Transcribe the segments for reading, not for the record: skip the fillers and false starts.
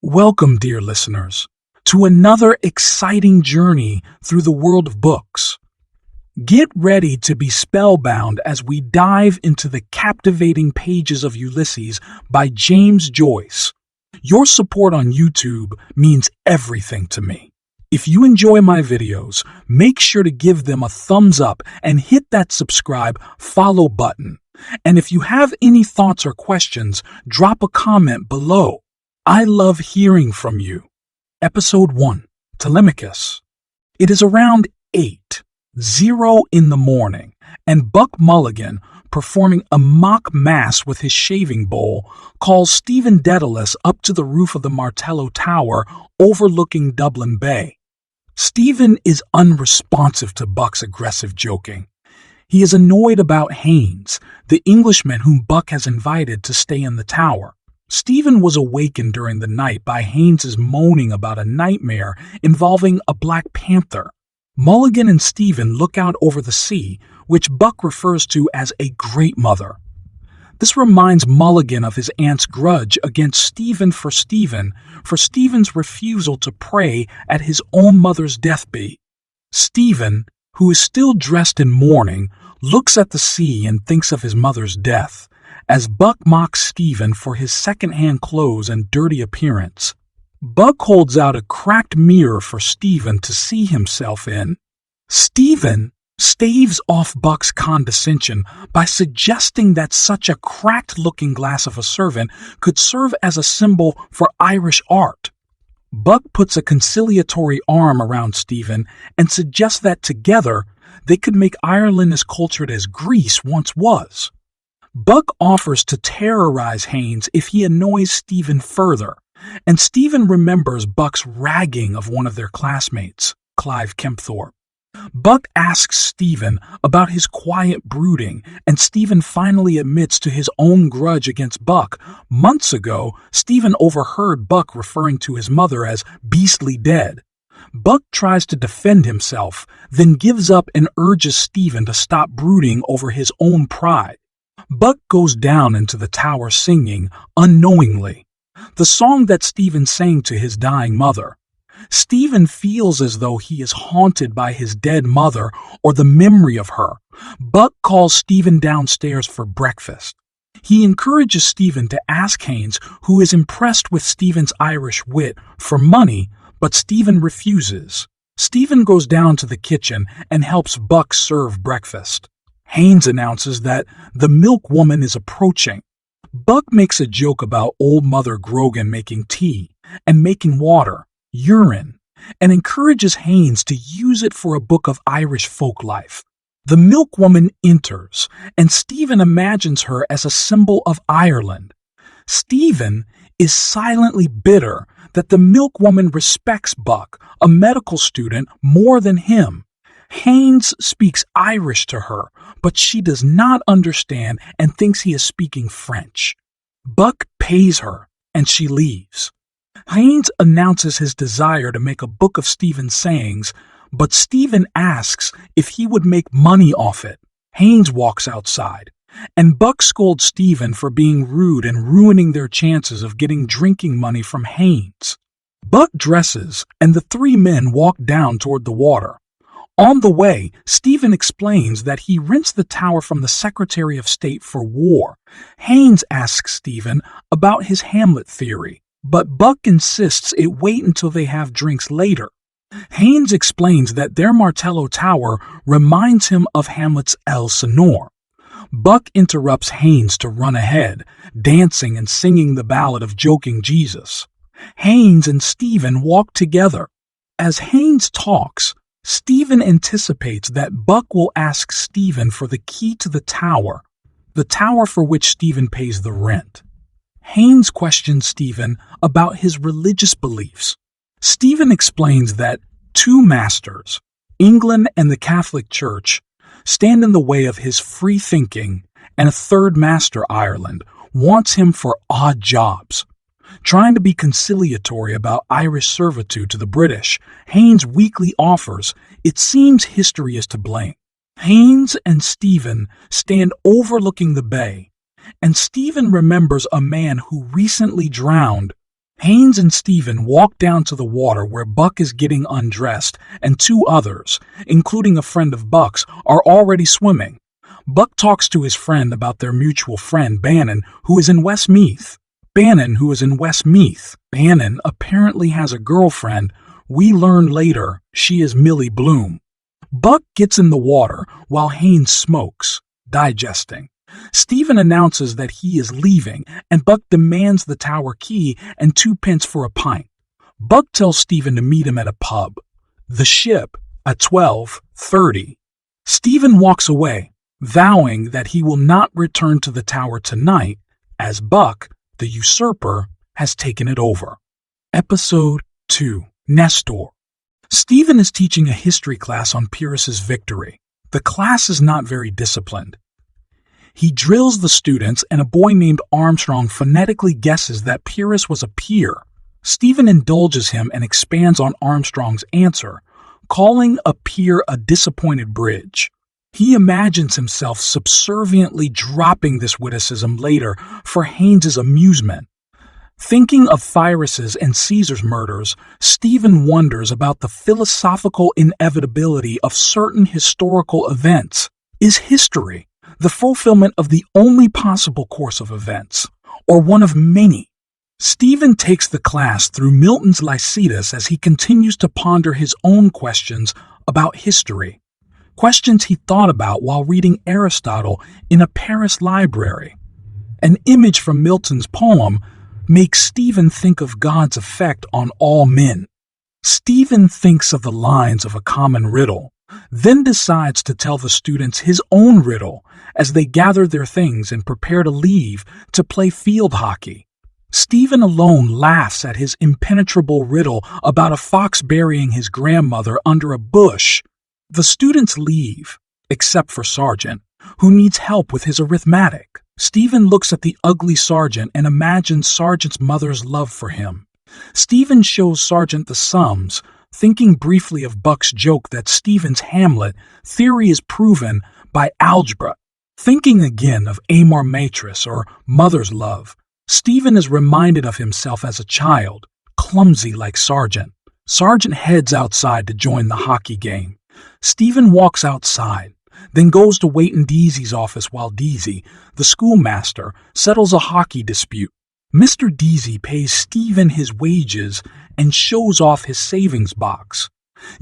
Welcome, dear listeners, to another exciting journey through the world of books. Get ready to be spellbound as we dive into the captivating pages of Ulysses by James Joyce. Your support on YouTube means everything to me. If you enjoy my videos, make sure to give them a thumbs up and hit that subscribe, follow button. And if you have any thoughts or questions, drop a comment below. I love hearing from you. Episode 1, Telemachus. It is around 8:00 in the morning, and Buck Mulligan, performing a mock mass with his shaving bowl, calls Stephen Dedalus up to the roof of the Martello Tower overlooking Dublin Bay. Stephen is unresponsive to Buck's aggressive joking. He is annoyed about Haynes, the Englishman whom Buck has invited to stay in the tower. Stephen was awakened during the night by Haynes's moaning about a nightmare involving a black panther. Mulligan and Stephen look out over the sea, which Buck refers to as a great mother. This reminds Mulligan of his aunt's grudge against Stephen's refusal to pray at his own mother's deathbed. Stephen, who is still dressed in mourning, looks at the sea and thinks of his mother's death, as Buck mocks Stephen for his second-hand clothes and dirty appearance. Buck holds out a cracked mirror for Stephen to see himself in. Stephen staves off Buck's condescension by suggesting that such a cracked-looking glass of a servant could serve as a symbol for Irish art. Buck puts a conciliatory arm around Stephen and suggests that together they could make Ireland as cultured as Greece once was. Buck offers to terrorize Haynes if he annoys Stephen further, and Stephen remembers Buck's ragging of one of their classmates, Clive Kempthorpe. Buck asks Stephen about his quiet brooding, and Stephen finally admits to his own grudge against Buck. Months ago, Stephen overheard Buck referring to his mother as beastly dead. Buck tries to defend himself, then gives up and urges Stephen to stop brooding over his own pride. Buck goes down into the tower singing, unknowingly, the song that Stephen sang to his dying mother. Stephen feels as though he is haunted by his dead mother or the memory of her. Buck calls Stephen downstairs for breakfast. He encourages Stephen to ask Haynes, who is impressed with Stephen's Irish wit, for money, but Stephen refuses. Stephen goes down to the kitchen and helps Buck serve breakfast. Haynes announces that the milk woman is approaching. Buck makes a joke about old Mother Grogan making tea and making water, urine, and encourages Haynes to use it for a book of Irish folk life. The milk woman enters, and Stephen imagines her as a symbol of Ireland. Stephen is silently bitter that the milk woman respects Buck, a medical student, more than him. Haynes speaks Irish to her, but she does not understand and thinks he is speaking French. Buck pays her, and she leaves. Haynes announces his desire to make a book of Stephen's sayings, but Stephen asks if he would make money off it. Haynes walks outside, and Buck scolds Stephen for being rude and ruining their chances of getting drinking money from Haynes. Buck dresses, and the three men walk down toward the water. On the way, Stephen explains that he rents the tower from the Secretary of State for War. Haynes asks Stephen about his Hamlet theory, but Buck insists it wait until they have drinks later. Haynes explains that their Martello Tower reminds him of Hamlet's Elsinore. Buck interrupts Haynes to run ahead, dancing and singing the ballad of Joking Jesus. Haynes and Stephen walk together. As Haynes talks, Stephen anticipates that Buck will ask Stephen for the key to the tower for which Stephen pays the rent. Haynes questions Stephen about his religious beliefs. Stephen explains that two masters, England and the Catholic Church, stand in the way of his free thinking, and a third master, Ireland, wants him for odd jobs. Trying to be conciliatory about Irish servitude to the British, Haynes weakly offers, it seems history is to blame. Haynes and Stephen stand overlooking the bay, and Stephen remembers a man who recently drowned. Haynes and Stephen walk down to the water where Buck is getting undressed, and two others, including a friend of Buck's, are already swimming. Buck talks to his friend about their mutual friend Bannon, who is in Westmeath. Bannon apparently has a girlfriend. We learn later she is Millie Bloom. Buck gets in the water while Haynes smokes, digesting. Stephen announces that he is leaving, and Buck demands the tower key and 2 pence for a pint. Buck tells Stephen to meet him at a pub, The Ship, at 12:30. Stephen walks away, vowing that he will not return to the tower tonight, as Buck, the usurper, has taken it over. Episode 2. Nestor. Stephen is teaching a history class on Pyrrhus's victory. The class is not very disciplined. He drills the students, and a boy named Armstrong phonetically guesses that Pyrrhus was a peer. Stephen indulges him and expands on Armstrong's answer, calling a peer a disappointed bridge. He imagines himself subserviently dropping this witticism later for Haynes's amusement. Thinking of Pyrrhus's and Caesar's murders, Stephen wonders about the philosophical inevitability of certain historical events. Is history the fulfillment of the only possible course of events, or one of many? Stephen takes the class through Milton's Lycidas as he continues to ponder his own questions about history, questions he thought about while reading Aristotle in a Paris library. An image from Milton's poem makes Stephen think of God's effect on all men. Stephen thinks of the lines of a common riddle, then decides to tell the students his own riddle as they gather their things and prepare to leave to play field hockey. Stephen alone laughs at his impenetrable riddle about a fox burying his grandmother under a bush. The students leave, except for Sargent, who needs help with his arithmetic. Stephen looks at the ugly Sargent and imagines Sargent's mother's love for him. Stephen shows Sargent the sums, thinking briefly of Buck's joke that Stephen's Hamlet theory is proven by algebra. Thinking again of Amor Matris or mother's love, Stephen is reminded of himself as a child, clumsy like Sargent. Sargent heads outside to join the hockey game. Stephen walks outside, then goes to wait in Deasy's office while Deasy, the schoolmaster, settles a hockey dispute. Mr. Deasy pays Stephen his wages and shows off his savings box.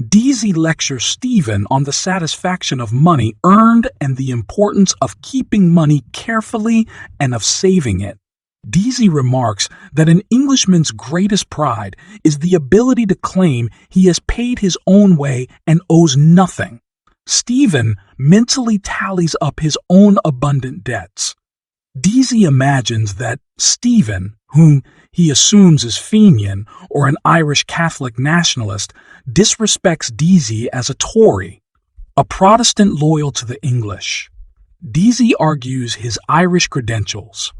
Deasy lectures Stephen on the satisfaction of money earned and the importance of keeping money carefully and of saving it. Deasy remarks that an Englishman's greatest pride is the ability to claim he has paid his own way and owes nothing. Stephen mentally tallies up his own abundant debts. Deasy imagines that Stephen, whom he assumes is Fenian or an Irish Catholic nationalist, disrespects Deasy as a Tory, a Protestant loyal to the English. Deasy argues his Irish credentials.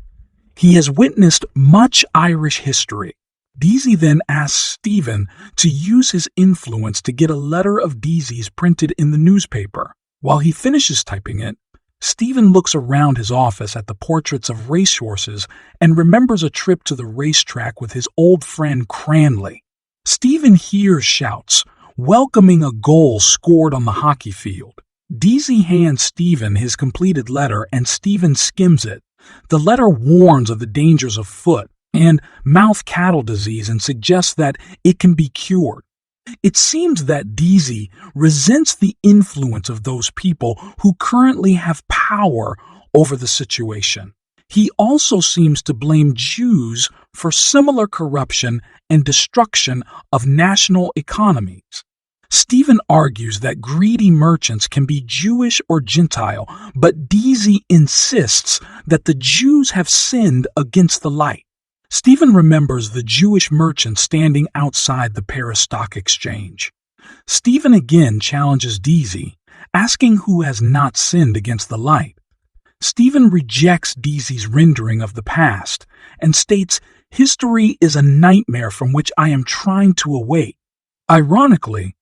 He has witnessed much Irish history. Deasy then asks Stephen to use his influence to get a letter of Deasy's printed in the newspaper. While he finishes typing it, Stephen looks around his office at the portraits of racehorses and remembers a trip to the racetrack with his old friend Cranley. Stephen hears shouts, welcoming a goal scored on the hockey field. Deasy hands Stephen his completed letter and Stephen skims it. The letter warns of the dangers of foot and mouth cattle disease and suggests that it can be cured. It seems that Deasy resents the influence of those people who currently have power over the situation. He also seems to blame Jews for similar corruption and destruction of national economies. Stephen argues that greedy merchants can be Jewish or Gentile, but Deasy insists that the Jews have sinned against the light. Stephen remembers the Jewish merchant standing outside the Paris Stock Exchange. Stephen again challenges Deasy, asking who has not sinned against the light. Stephen rejects Deasy's rendering of the past and states, "History is a nightmare from which I am trying to awake." Ironically,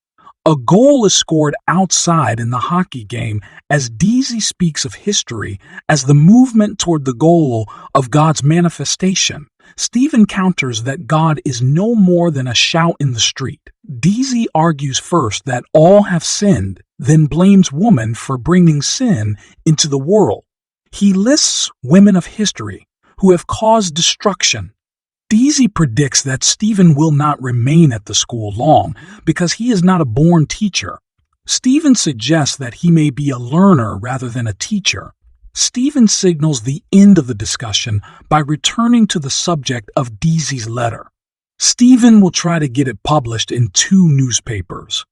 a goal is scored outside in the hockey game as Deasy speaks of history as the movement toward the goal of God's manifestation, Stephen counters that God is no more than a shout in the street. Deasy argues first that all have sinned, then blames woman for bringing sin into the world. He lists women of history who have caused destruction. Deasy predicts that Stephen will not remain at the school long because he is not a born teacher. Stephen suggests that he may be a learner rather than a teacher. Stephen signals the end of the discussion by returning to the subject of Deasy's letter. Stephen will try to get it published in 2 newspapers.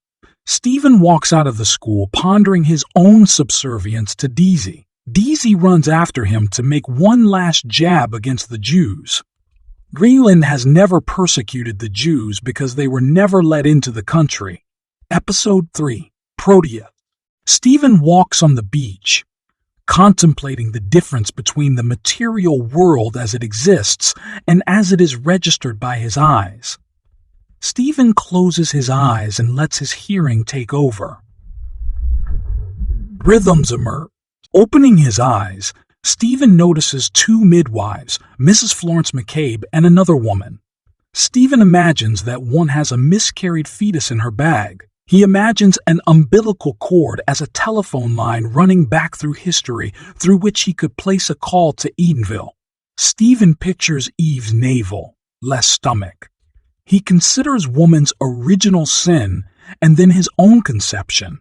Stephen walks out of the school pondering his own subservience to Deasy. Deasy runs after him to make one last jab against the Jews. Greenland has never persecuted the Jews because they were never let into the country. Episode 3. Proteus. Stephen walks on the beach, contemplating the difference between the material world as it exists and as it is registered by his eyes. Stephen closes his eyes and lets his hearing take over. Rhythms emerge. Opening his eyes, Stephen notices 2 midwives, Mrs. Florence McCabe and another woman. Stephen imagines that one has a miscarried fetus in her bag. He imagines an umbilical cord as a telephone line running back through history through which he could place a call to Edenville. Stephen pictures Eve's navel, less stomach. He considers woman's original sin and then his own conception.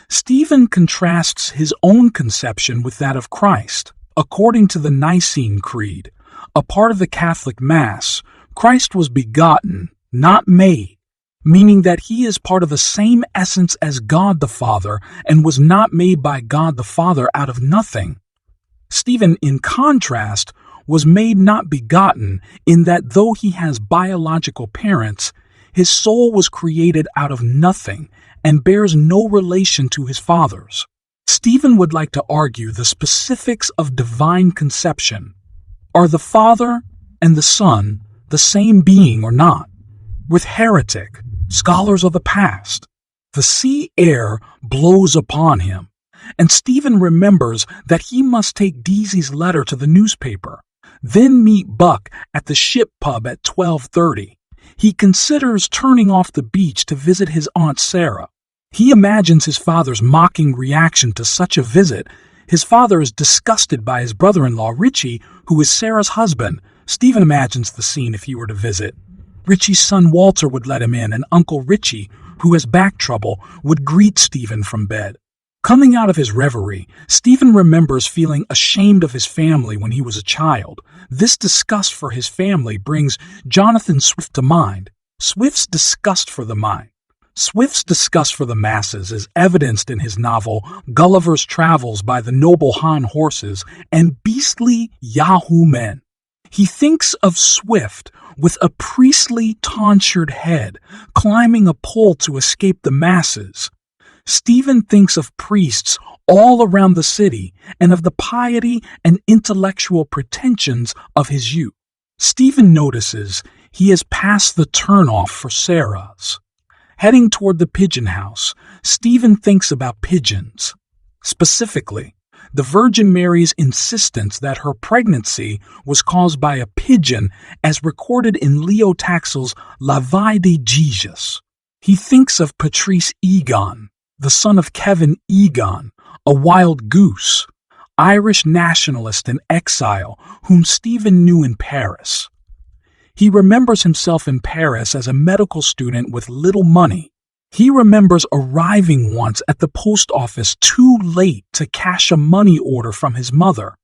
Stephen contrasts his own conception with that of Christ. According to the Nicene Creed, a part of the Catholic Mass, Christ was begotten, not made, meaning that he is part of the same essence as God the Father and was not made by God the Father out of nothing. Stephen, in contrast, was made not begotten in that though he has biological parents, his soul was created out of nothing and bears no relation to his father's. Stephen would like to argue the specifics of divine conception. Are the Father and the Son the same being or not? With heretic, scholars of the past, the sea air blows upon him, and Stephen remembers that he must take Deasy's letter to the newspaper, then meet Buck at the ship pub at 12:30. He considers turning off the beach to visit his Aunt Sarah. He imagines his father's mocking reaction to such a visit. His father is disgusted by his brother-in-law, Richie, who is Sarah's husband. Stephen imagines the scene if he were to visit. Richie's son Walter would let him in, and Uncle Richie, who has back trouble, would greet Stephen from bed. Coming out of his reverie, Stephen remembers feeling ashamed of his family when he was a child. This disgust for his family brings Jonathan Swift to mind. Swift's disgust for the mind. Swift's disgust for the masses is evidenced in his novel Gulliver's Travels by the Noble Han Horses and Beastly Yahoo Men. He thinks of Swift with a priestly tonsured head climbing a pole to escape the masses. Stephen thinks of priests all around the city and of the piety and intellectual pretensions of his youth. Stephen notices he has passed the turnoff for Sarah's. Heading toward the pigeon house, Stephen thinks about pigeons. Specifically, the Virgin Mary's insistence that her pregnancy was caused by a pigeon as recorded in Leo Taxil's La Vie de Jesus. He thinks of Patrice Egan, the son of Kevin Egan, a wild goose, Irish nationalist in exile whom Stephen knew in Paris. He remembers himself in Paris as a medical student with little money. He remembers arriving once at the post office too late to cash a money order from his mother.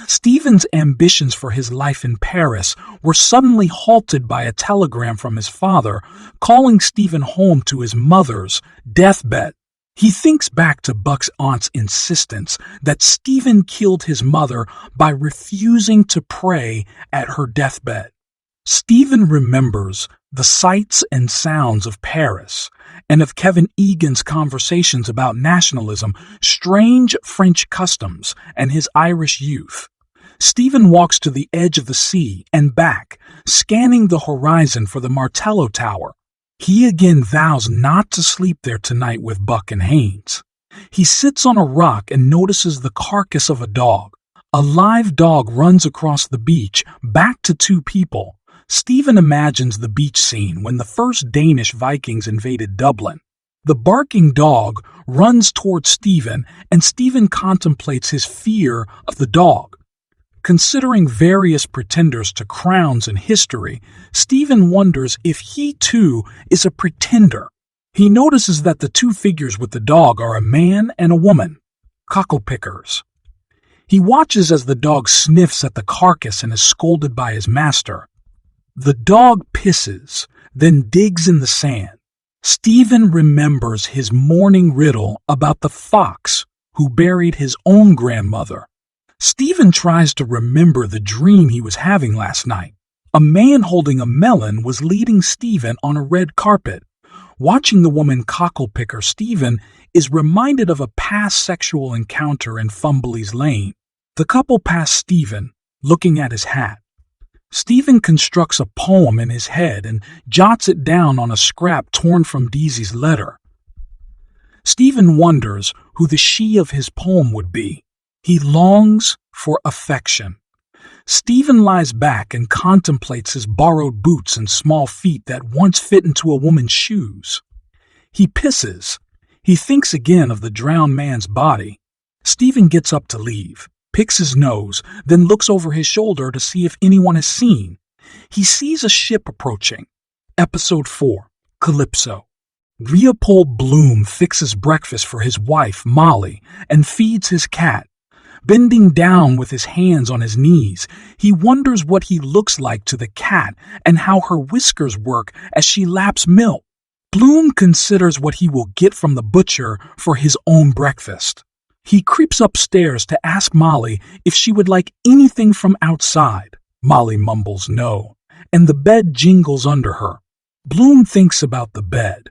Stephen's ambitions for his life in Paris were suddenly halted by a telegram from his father calling Stephen home to his mother's deathbed. He thinks back to Buck's aunt's insistence that Stephen killed his mother by refusing to pray at her deathbed. Stephen remembers the sights and sounds of Paris and of Kevin Egan's conversations about nationalism, strange French customs, and his Irish youth. Stephen walks to the edge of the sea and back, scanning the horizon for the Martello Tower. He again vows not to sleep there tonight with Buck and Haynes. He sits on a rock and notices the carcass of a dog. A live dog runs across the beach, back to 2 people. Stephen imagines the beach scene when the first Danish Vikings invaded Dublin. The barking dog runs towards Stephen, and Stephen contemplates his fear of the dog. Considering various pretenders to crowns in history, Stephen wonders if he too is a pretender. He notices that the two figures with the dog are a man and a woman, cocklepickers. He watches as the dog sniffs at the carcass and is scolded by his master. The dog pisses, then digs in the sand. Stephen remembers his morning riddle about the fox who buried his own grandmother. Stephen tries to remember the dream he was having last night. A man holding a melon was leading Stephen on a red carpet. Watching the woman cocklepicker, Stephen is reminded of a past sexual encounter in Fumbly's Lane. The couple pass Stephen, looking at his hat. Stephen constructs a poem in his head and jots it down on a scrap torn from Daisy's letter. Stephen wonders who the she of his poem would be. He longs for affection. Stephen lies back and contemplates his borrowed boots and small feet that once fit into a woman's shoes. He pisses. He thinks again of the drowned man's body. Stephen gets up to leave, picks his nose, then looks over his shoulder to see if anyone has seen. He sees a ship approaching. Episode 4, Calypso. Leopold Bloom fixes breakfast for his wife, Molly, and feeds his cat. Bending down with his hands on his knees, he wonders what he looks like to the cat and how her whiskers work as she laps milk. Bloom considers what he will get from the butcher for his own breakfast. He creeps upstairs to ask Molly if she would like anything from outside. Molly mumbles no, and the bed jingles under her. Bloom thinks about the bed,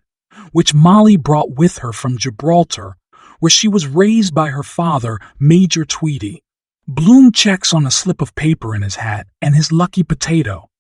which Molly brought with her from Gibraltar, where she was raised by her father, Major Tweedy. Bloom checks on a slip of paper in his hat and his lucky potato,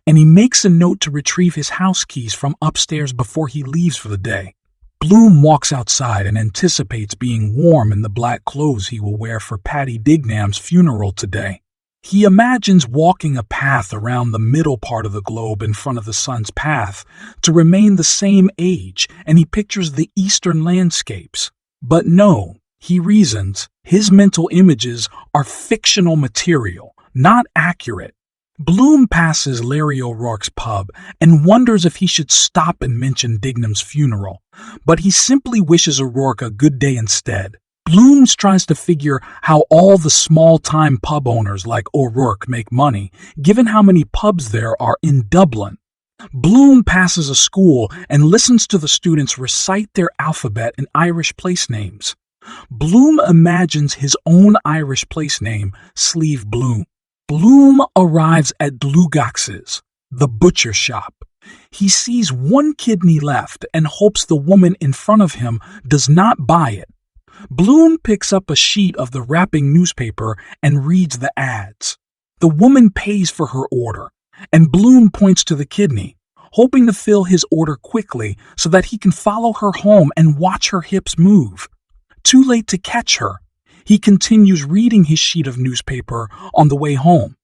and he makes a note to retrieve his house keys from upstairs before he leaves for the day. Bloom walks outside and anticipates being warm in the black clothes he will wear for Paddy Dignam's funeral today. He imagines walking a path around the middle part of the globe in front of the sun's path to remain the same age, and he pictures the eastern landscapes. But no, he reasons, his mental images are fictional material, not accurate. Bloom passes Larry O'Rourke's pub and wonders if he should stop and mention Dignam's funeral, but he simply wishes O'Rourke a good day instead. Bloom tries to figure how all the small-time pub owners like O'Rourke make money, given how many pubs there are in Dublin. Bloom passes a school and listens to the students recite their alphabet and Irish place names. Bloom imagines his own Irish place name, Slieve Bloom. Bloom arrives at Dlugax's, the butcher shop. He sees one kidney left and hopes the woman in front of him does not buy it. Bloom picks up a sheet of the wrapping newspaper and reads the ads. The woman pays for her order, and Bloom points to the kidney, hoping to fill his order quickly so that he can follow her home and watch her hips move. Too late to catch her. He continues reading his sheet of newspaper on the way home.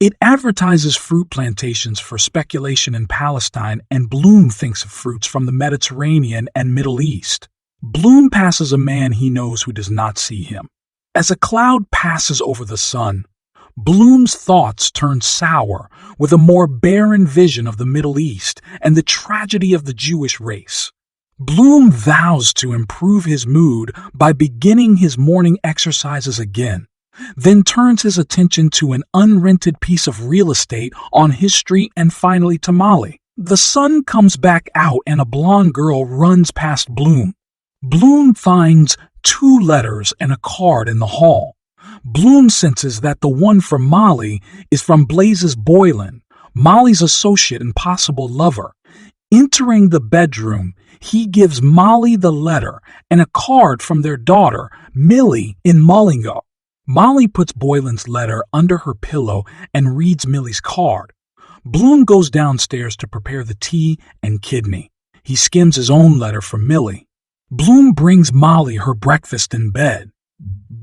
It advertises fruit plantations for speculation in Palestine, and Bloom thinks of fruits from the Mediterranean and Middle East. Bloom passes a man he knows who does not see him. As a cloud passes over the sun, Bloom's thoughts turn sour with a more barren vision of the Middle East and the tragedy of the Jewish race. Bloom vows to improve his mood by beginning his morning exercises again, then turns his attention to an unrented piece of real estate on his street and finally to Molly. The sun comes back out and a blonde girl runs past Bloom. Bloom finds 2 letters and a card in the hall. Bloom senses that the one from Molly is from Blazes Boylan, Molly's associate and possible lover. Entering the bedroom, he gives Molly the letter and a card from their daughter, Millie, in Mullingar. Molly puts Boylan's letter under her pillow and reads Millie's card. Bloom goes downstairs to prepare the tea and kidney. He skims his own letter from Millie. Bloom brings Molly her breakfast in bed.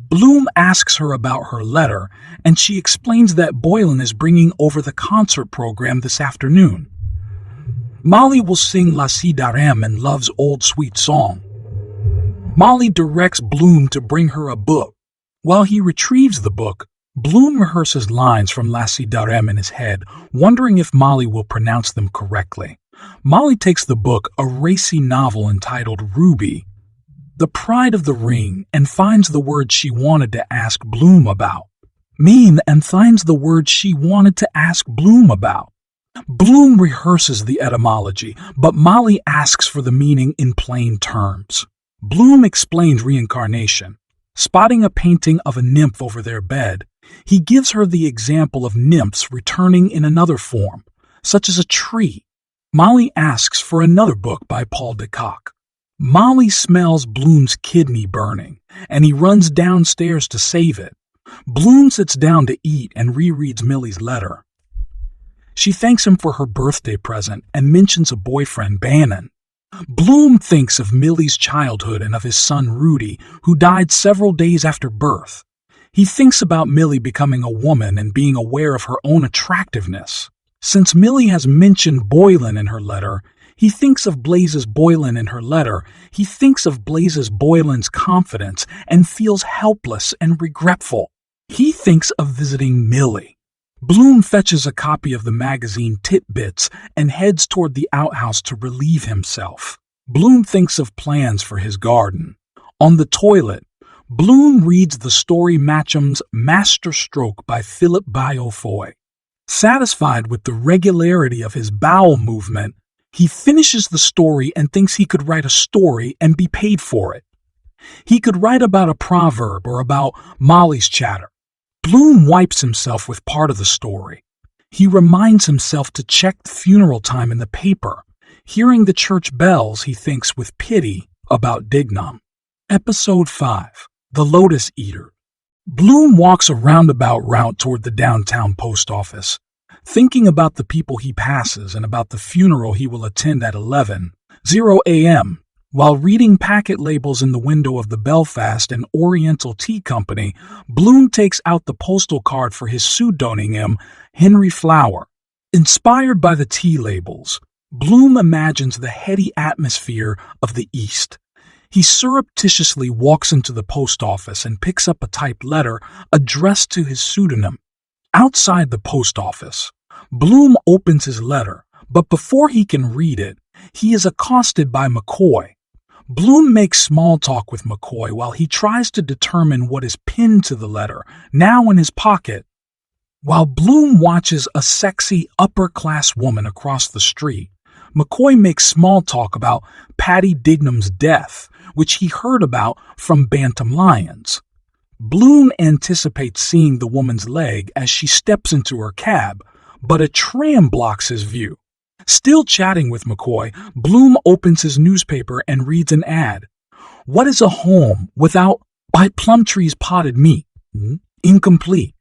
Bloom asks her about her letter, and she explains that Boylan is bringing over the concert program this afternoon. Molly will sing La Si Darem and Love's Old Sweet Song. Molly directs Bloom to bring her a book. While he retrieves the book, Bloom rehearses lines from La Si Darem in his head, wondering if Molly will pronounce them correctly. Molly takes the book, a racy novel entitled Ruby, The Pride of the Ring, and finds the word she wanted to ask Bloom about. Bloom rehearses the etymology, but Molly asks for the meaning in plain terms. Bloom explains reincarnation. Spotting a painting of a nymph over their bed, he gives her the example of nymphs returning in another form, such as a tree. Molly asks for another book by Paul de Kock. Molly smells Bloom's kidney burning, and he runs downstairs to save it. Bloom sits down to eat and rereads Millie's letter. She thanks him for her birthday present and mentions a boyfriend, Bannon. Bloom thinks of Millie's childhood and of his son Rudy, who died several days after birth. He thinks about Millie becoming a woman and being aware of her own attractiveness. Since Millie has mentioned Boylan in her letter, he thinks of Blaze's Boylan's confidence and feels helpless and regretful. He thinks of visiting Millie. Bloom fetches a copy of the magazine Titbits and heads toward the outhouse to relieve himself. Bloom thinks of plans for his garden. On the toilet, Bloom reads the story Matcham's Master Stroke by Philip Beaufoy. Satisfied with the regularity of his bowel movement, he finishes the story and thinks he could write a story and be paid for it. He could write about a proverb or about Molly's chatter. Bloom wipes himself with part of the story. He reminds himself to check the funeral time in the paper. Hearing the church bells, he thinks with pity about Dignam. Episode 5. The Lotus Eater. Bloom walks a roundabout route toward the downtown post office, thinking about the people he passes and about the funeral he will attend at 11:00 a.m. While reading packet labels in the window of the Belfast and Oriental Tea Company, Bloom takes out the postal card for his pseudonym, Henry Flower. Inspired by the tea labels, Bloom imagines the heady atmosphere of the East. He surreptitiously walks into the post office and picks up a typed letter addressed to his pseudonym. Outside the post office, Bloom opens his letter, but before he can read it, he is accosted by McCoy. Bloom makes small talk with McCoy while he tries to determine what is pinned to the letter, now in his pocket. While Bloom watches a sexy upper-class woman across the street, McCoy makes small talk about Patty Dignam's death, which he heard about from Bantam Lions. Bloom anticipates seeing the woman's leg as she steps into her cab, but a tram blocks his view. Still chatting with McCoy, Bloom opens his newspaper and reads an ad. What is a home without by Plumtree's potted meat? Incomplete.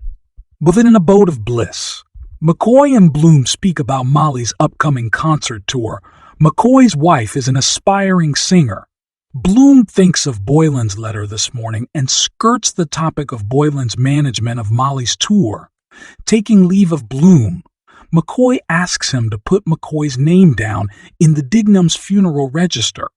Within an abode of bliss. McCoy and Bloom speak about Molly's upcoming concert tour. McCoy's wife is an aspiring singer. Bloom thinks of Boylan's letter this morning and skirts the topic of Boylan's management of Molly's tour. Taking leave of Bloom, McCoy asks him to put McCoy's name down in the Dignam's funeral register.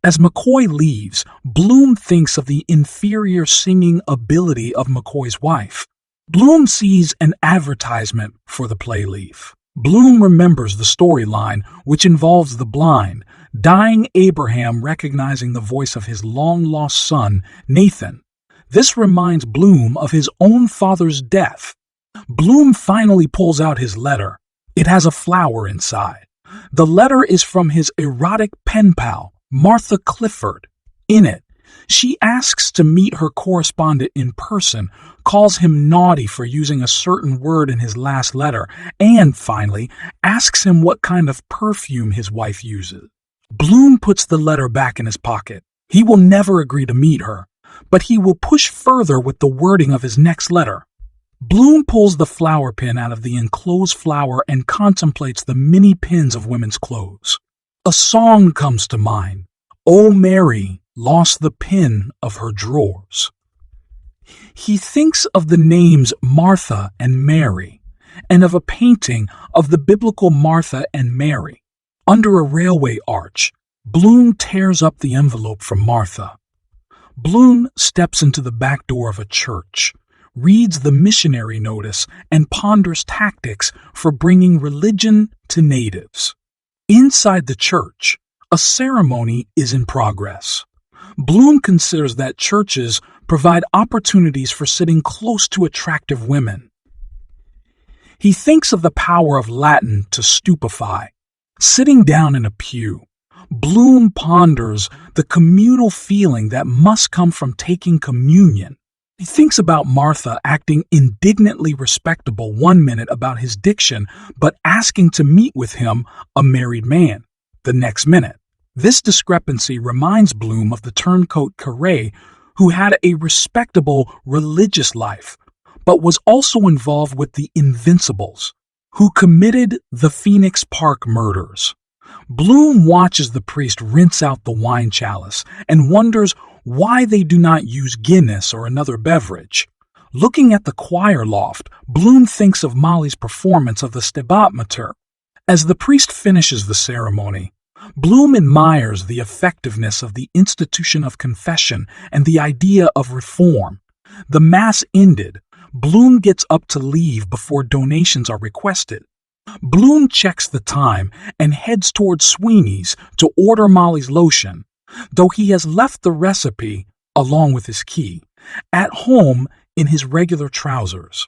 As McCoy leaves, Bloom thinks of the inferior singing ability of McCoy's wife. Bloom sees an advertisement for the Playleaf. Bloom remembers the storyline, which involves the blind, dying Abraham recognizing the voice of his long-lost son, Nathan. This reminds Bloom of his own father's death. Bloom finally pulls out his letter. It has a flower inside. The letter is from his erotic pen pal, Martha Clifford. In it, she asks to meet her correspondent in person, calls him naughty for using a certain word in his last letter, and finally asks him what kind of perfume his wife uses. Bloom puts the letter back in his pocket. He will never agree to meet her, but he will push further with the wording of his next letter. Bloom pulls the flower pin out of the enclosed flower and contemplates the many pins of women's clothes. A song comes to mind. Oh, Mary lost the pin of her drawers. He thinks of the names Martha and Mary, and of a painting of the biblical Martha and Mary. Under a railway arch, Bloom tears up the envelope from Martha. Bloom steps into the back door of a church, reads the missionary notice, and ponders tactics for bringing religion to natives. Inside the church, a ceremony is in progress. Bloom considers that churches provide opportunities for sitting close to attractive women. He thinks of the power of Latin to stupefy. Sitting down in a pew, Bloom ponders the communal feeling that must come from taking communion. He thinks about Martha acting indignantly respectable one minute about his diction, but asking to meet with him, a married man, the next minute. This discrepancy reminds Bloom of the turncoat Carré, who had a respectable religious life, but was also involved with the Invincibles, who committed the Phoenix Park murders. Bloom watches the priest rinse out the wine chalice and wonders why they do not use Guinness or another beverage. Looking at the choir loft, Bloom thinks of Molly's performance of the Stabat Mater. As the priest finishes the ceremony, Bloom admires the effectiveness of the institution of confession and the idea of reform. The Mass ended. Bloom gets up to leave before donations are requested. Bloom checks the time and heads toward Sweeney's to order Molly's lotion, though he has left the recipe, along with his key, at home in his regular trousers.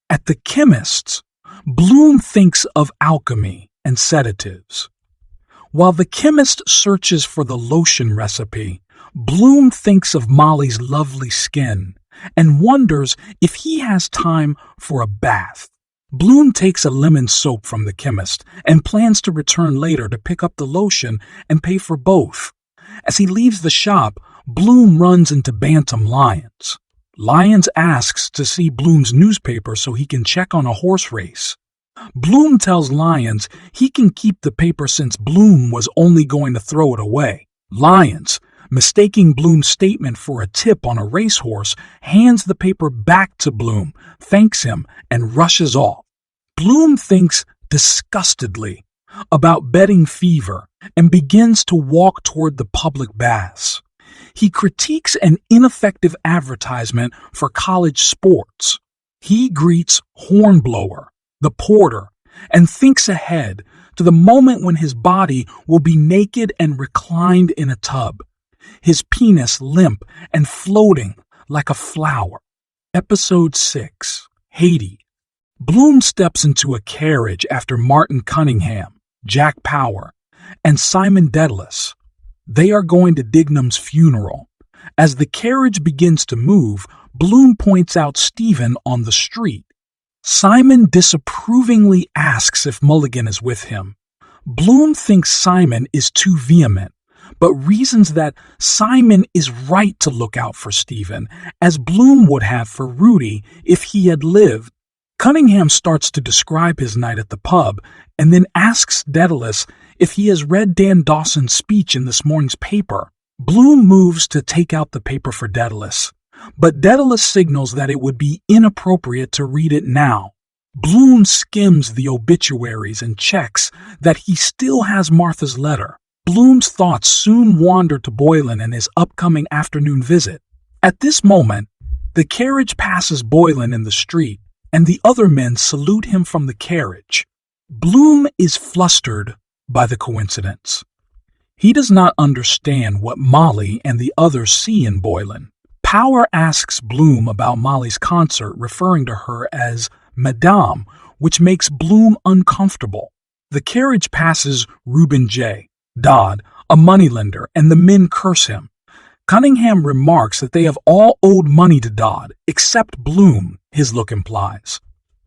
At the chemist's, Bloom thinks of alchemy and sedatives. While the chemist searches for the lotion recipe, Bloom thinks of Molly's lovely skin and wonders if he has time for a bath. Bloom takes a lemon soap from the chemist and plans to return later to pick up the lotion and pay for both. As he leaves the shop, Bloom runs into Bantam Lyons. Lyons asks to see Bloom's newspaper so he can check on a horse race. Bloom tells Lyons he can keep the paper since Bloom was only going to throw it away. Lyons, mistaking Bloom's statement for a tip on a racehorse, hands the paper back to Bloom, thanks him, and rushes off. Bloom thinks disgustedly about bedding fever and begins to walk toward the public baths. He critiques an ineffective advertisement for college sports. He greets Hornblower, the porter, and thinks ahead to the moment when his body will be naked and reclined in a tub, his penis limp and floating like a flower. Episode 6, Haiti. Bloom steps into a carriage after Martin Cunningham, Jack Power, and Simon Dedalus. They are going to Dignam's funeral. As the carriage begins to move, Bloom points out Stephen on the street. Simon disapprovingly asks if Mulligan is with him. Bloom thinks Simon is too vehement, but reasons that Simon is right to look out for Stephen, as Bloom would have for Rudy if he had lived. Cunningham starts to describe his night at the pub and then asks Dedalus if he has read Dan Dawson's speech in this morning's paper. Bloom moves to take out the paper for Dedalus, but Dedalus signals that it would be inappropriate to read it now. Bloom skims the obituaries and checks that he still has Martha's letter. Bloom's thoughts soon wander to Boylan and his upcoming afternoon visit. At this moment, the carriage passes Boylan in the street, and the other men salute him from the carriage. Bloom is flustered by the coincidence. He does not understand what Molly and the others see in Boylan. Power asks Bloom about Molly's concert, referring to her as Madame, which makes Bloom uncomfortable. The carriage passes Reuben J. Dodd, a moneylender, and the men curse him. Cunningham remarks that they have all owed money to Dodd, except Bloom, his look implies.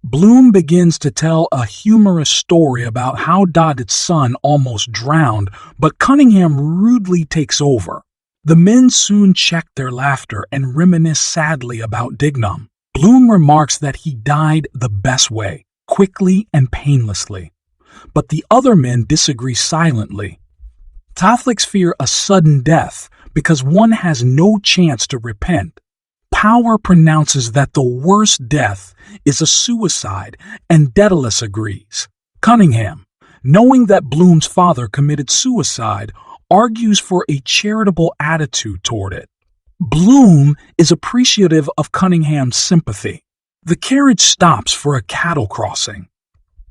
Bloom begins to tell a humorous story about how Dodd's son almost drowned, but Cunningham rudely takes over. The men soon check their laughter and reminisce sadly about Dignam. Bloom remarks that he died the best way, quickly and painlessly. But the other men disagree silently. Catholics fear a sudden death because one has no chance to repent. Power pronounces that the worst death is a suicide, and Dedalus agrees. Cunningham, knowing that Bloom's father committed suicide, argues for a charitable attitude toward it. Bloom is appreciative of Cunningham's sympathy. The carriage stops for a cattle crossing.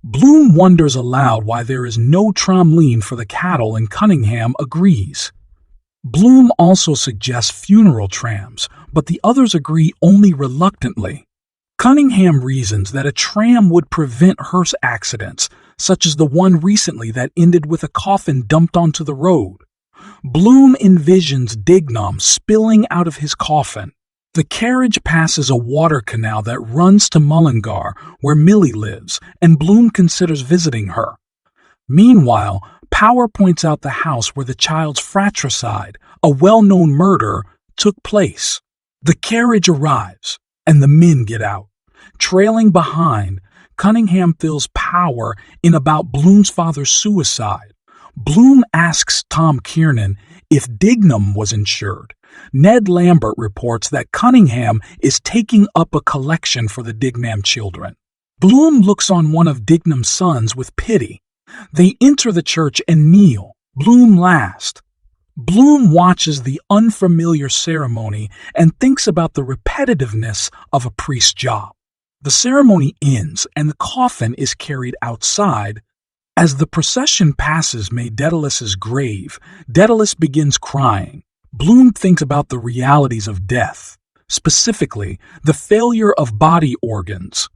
Bloom wonders aloud why there is no tramline for the cattle, and Cunningham agrees. Bloom also suggests funeral trams, but the others agree only reluctantly. Cunningham reasons that a tram would prevent hearse accidents, such as the one recently that ended with a coffin dumped onto the road. Bloom envisions Dignam spilling out of his coffin. The carriage passes a water canal that runs to Mullingar, where Millie lives, and Bloom considers visiting her. Meanwhile, Power points out the house where the child's fratricide, a well-known murder, took place. The carriage arrives, and the men get out. Trailing behind, Cunningham fills Power in about Bloom's father's suicide. Bloom asks Tom Kiernan if Dignam was insured. Ned Lambert reports that Cunningham is taking up a collection for the Dignam children. Bloom looks on one of Dignam's sons with pity. They enter the church and kneel, Bloom last. Bloom watches the unfamiliar ceremony and thinks about the repetitiveness of a priest's job. The ceremony ends and the coffin is carried outside. As the procession passes May Dedalus's grave, Dedalus begins crying. Bloom thinks about the realities of death, specifically the failure of body organs.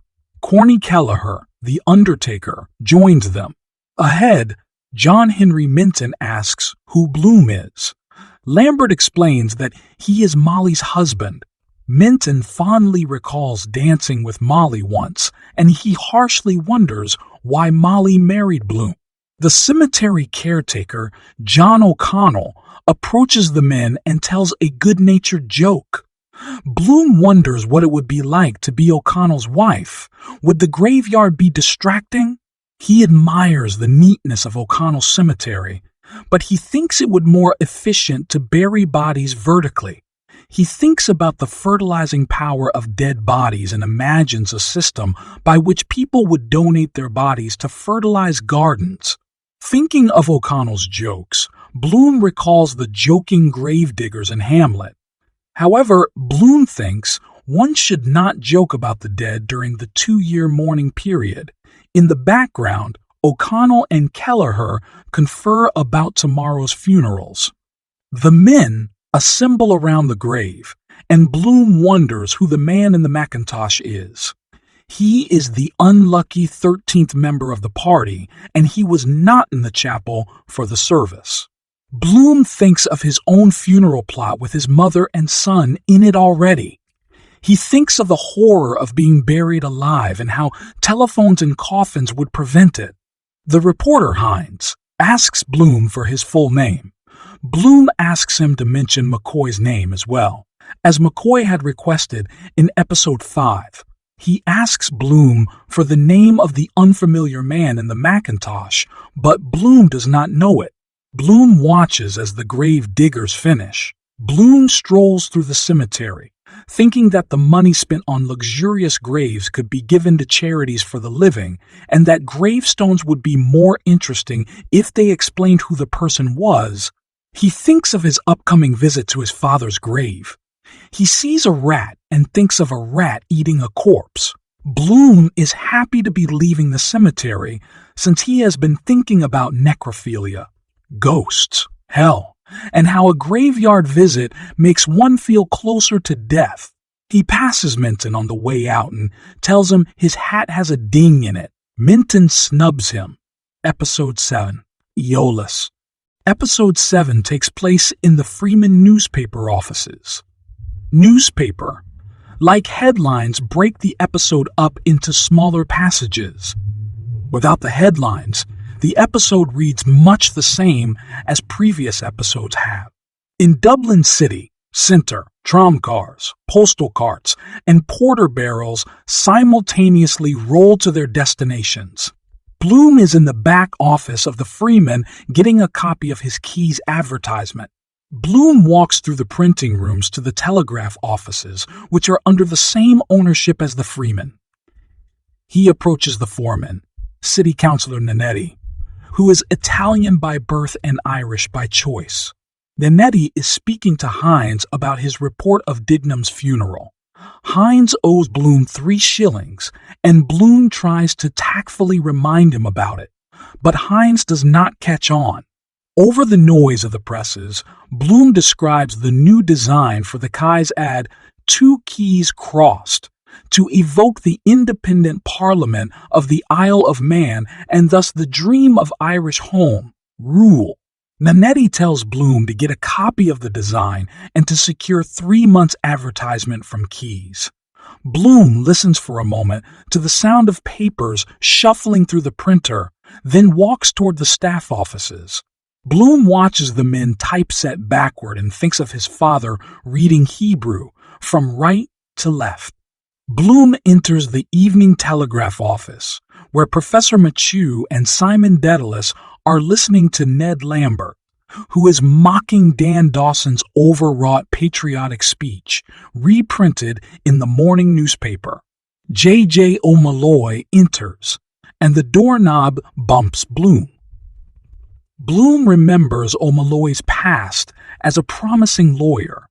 Corny Kelleher, the undertaker, joins them. Ahead, John Henry Minton asks who Bloom is. Lambert explains that he is Molly's husband. Minton fondly recalls dancing with Molly once, and he harshly wonders why Molly married Bloom. The cemetery caretaker, John O'Connell, approaches the men and tells a good-natured joke. Bloom wonders what it would be like to be O'Connell's wife. Would the graveyard be distracting? He admires the neatness of O'Connell's cemetery, but he thinks it would be more efficient to bury bodies vertically. He thinks about the fertilizing power of dead bodies and imagines a system by which people would donate their bodies to fertilize gardens. Thinking of O'Connell's jokes, Bloom recalls the joking gravediggers in Hamlet. However, Bloom thinks one should not joke about the dead during the 2-year mourning period. In the background, O'Connell and Kelleher confer about tomorrow's funerals. The men assemble around the grave, and Bloom wonders who the man in the Macintosh is. He is the unlucky 13th member of the party, and he was not in the chapel for the service. Bloom thinks of his own funeral plot with his mother and son in it already. He thinks of the horror of being buried alive and how telephones and coffins would prevent it. The reporter, Hines, asks Bloom for his full name. Bloom asks him to mention McCoy's name as well, as McCoy had requested in episode 5. He asks Bloom for the name of the unfamiliar man in the Macintosh, but Bloom does not know it. Bloom watches as the grave diggers finish. Bloom strolls through the cemetery, thinking that the money spent on luxurious graves could be given to charities for the living, and that gravestones would be more interesting if they explained who the person was. He thinks of his upcoming visit to his father's grave. He sees a rat and thinks of a rat eating a corpse. Bloom is happy to be leaving the cemetery since he has been thinking about necrophilia, ghosts, hell, and how a graveyard visit makes one feel closer to death. He passes Minton on the way out and tells him his hat has a ding in it. Minton snubs him. Episode 7. Aeolus. Episode 7 takes place in the Freeman newspaper offices. Newspaper. Like headlines, break the episode up into smaller passages. Without the headlines, the episode reads much the same as previous episodes have. In Dublin City Centre, tramcars, postal carts, and porter barrels simultaneously roll to their destinations. Bloom is in the back office of the Freeman getting a copy of his Keys advertisement. Bloom walks through the printing rooms to the telegraph offices, which are under the same ownership as the Freeman. He approaches the foreman, City Councilor Nanetti, who is Italian by birth and Irish by choice. Nanetti is speaking to Hines about his report of Dignam's funeral. Hines owes Bloom 3 shillings, and Bloom tries to tactfully remind him about it, but Hines does not catch on. Over the noise of the presses, Bloom describes the new design for the Kai's ad, 2 keys crossed, to evoke the independent parliament of the Isle of Man and thus the dream of Irish home, rule. Nanetti tells Bloom to get a copy of the design and to secure 3 months' advertisement from Keys. Bloom listens for a moment to the sound of papers shuffling through the printer, then walks toward the staff offices. Bloom watches the men typeset backward and thinks of his father reading Hebrew from right to left. Bloom enters the Evening Telegraph office, where Professor Machu and Simon Dedalus are listening to Ned Lambert, who is mocking Dan Dawson's overwrought patriotic speech, reprinted in the morning newspaper. J.J. O'Malloy enters, and the doorknob bumps Bloom. Bloom remembers O'Malloy's past as a promising lawyer.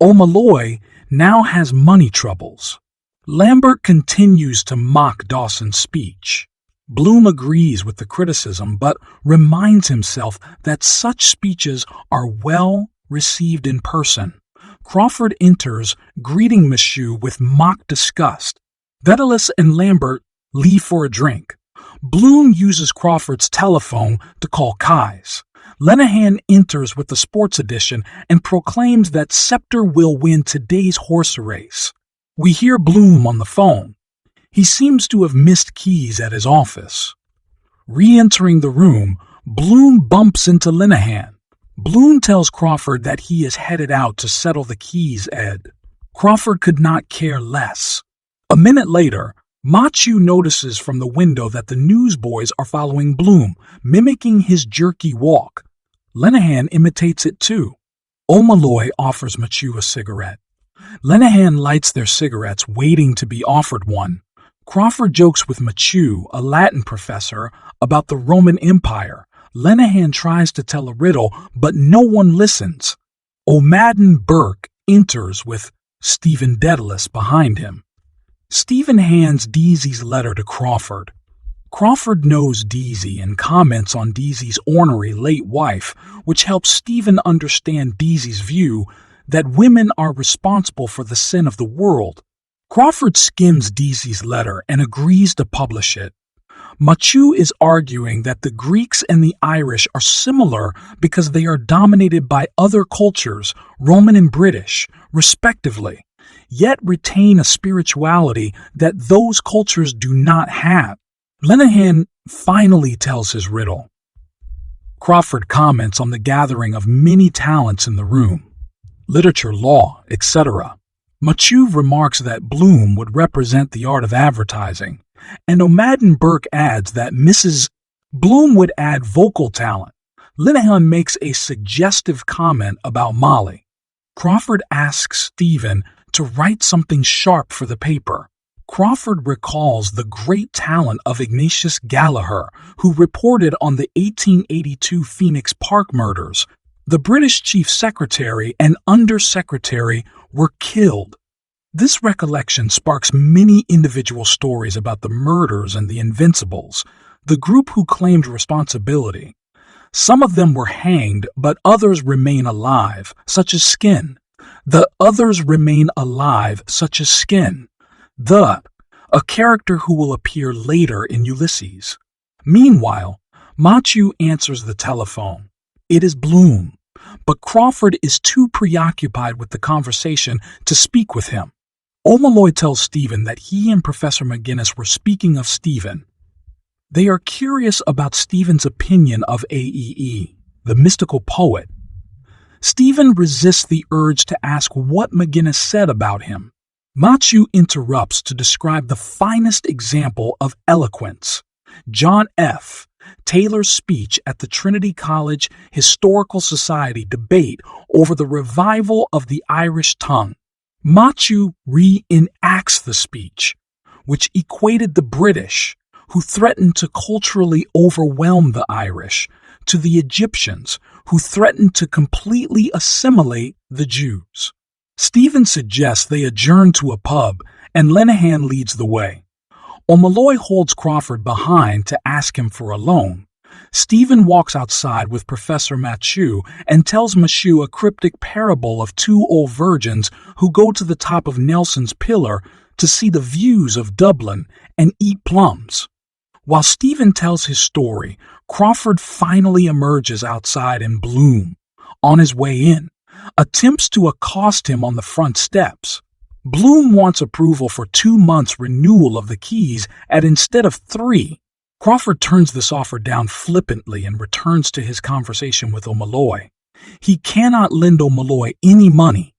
O'Malloy now has money troubles. Lambert continues to mock Dawson's speech. Bloom agrees with the criticism, but reminds himself that such speeches are well received in person. Crawford enters, greeting Machu with mock disgust. Dedalus and Lambert leave for a drink. Bloom uses Crawford's telephone to call Kai's. Lenihan enters with the sports edition and proclaims that Scepter will win today's horse race. We hear Bloom on the phone. He seems to have missed Keys at his office. Re-entering the room, Bloom bumps into Lenihan. Bloom tells Crawford that he is headed out to settle the Keys ed. Crawford could not care less. A minute later, Machu notices from the window that the newsboys are following Bloom, mimicking his jerky walk. Lenihan imitates it too. O'Malloy offers Machu a cigarette. Lenihan lights their cigarettes, waiting to be offered one. Crawford jokes with Machu, a Latin professor, about the Roman Empire. Lenihan tries to tell a riddle, but no one listens. O'Madden Burke enters with Stephen Dedalus behind him. Stephen hands Deasy's letter to Crawford. Crawford knows Deasy and comments on Deasy's ornery late wife, which helps Stephen understand Deasy's view that women are responsible for the sin of the world. Crawford skims Deasy's letter and agrees to publish it. Machu is arguing that the Greeks and the Irish are similar because they are dominated by other cultures, Roman and British, respectively, yet retain a spirituality that those cultures do not have. Lenihan finally tells his riddle. Crawford comments on the gathering of many talents in the room, literature, law, etc. Machu remarks that Bloom would represent the art of advertising, and O'Madden Burke adds that Mrs. Bloom would add vocal talent. Lenihan makes a suggestive comment about Molly. Crawford asks Stephen to write something sharp for the paper. Crawford recalls the great talent of Ignatius Gallagher, who reported on the 1882 Phoenix Park murders. The British Chief Secretary and Under Secretary were killed. This recollection sparks many individual stories about the murders and the Invincibles, the group who claimed responsibility. Some of them were hanged, but others remain alive, such as Skin. The others remain alive, such as Skin. A character who will appear later in Ulysses. Meanwhile, Machu answers the telephone. It is Bloom, but Crawford is too preoccupied with the conversation to speak with him. O'Malloy tells Stephen that he and Professor McGinnis were speaking of Stephen. They are curious about Stephen's opinion of Aee, the mystical poet. Stephen resists the urge to ask what McGinnis said about him. Machu interrupts to describe the finest example of eloquence. John F., Taylor's speech at the Trinity College Historical Society debate over the revival of the Irish tongue. Machu reenacts the speech, which equated the British, who threatened to culturally overwhelm the Irish, to the Egyptians, who threatened to completely assimilate the Jews. Stephen suggests they adjourn to a pub, and Lenehan leads the way. O'Malloy holds Crawford behind to ask him for a loan. Stephen walks outside with Professor Machu and tells Machu a cryptic parable of two old virgins who go to the top of Nelson's Pillar to see the views of Dublin and eat plums. While Stephen tells his story, Crawford finally emerges outside and Bloom, on his way in, attempts to accost him on the front steps. Bloom wants approval for 2 months renewal of the keys instead of 3. Crawford turns this offer down flippantly and returns to his conversation with O'Malloy. He cannot lend O'Malloy any money.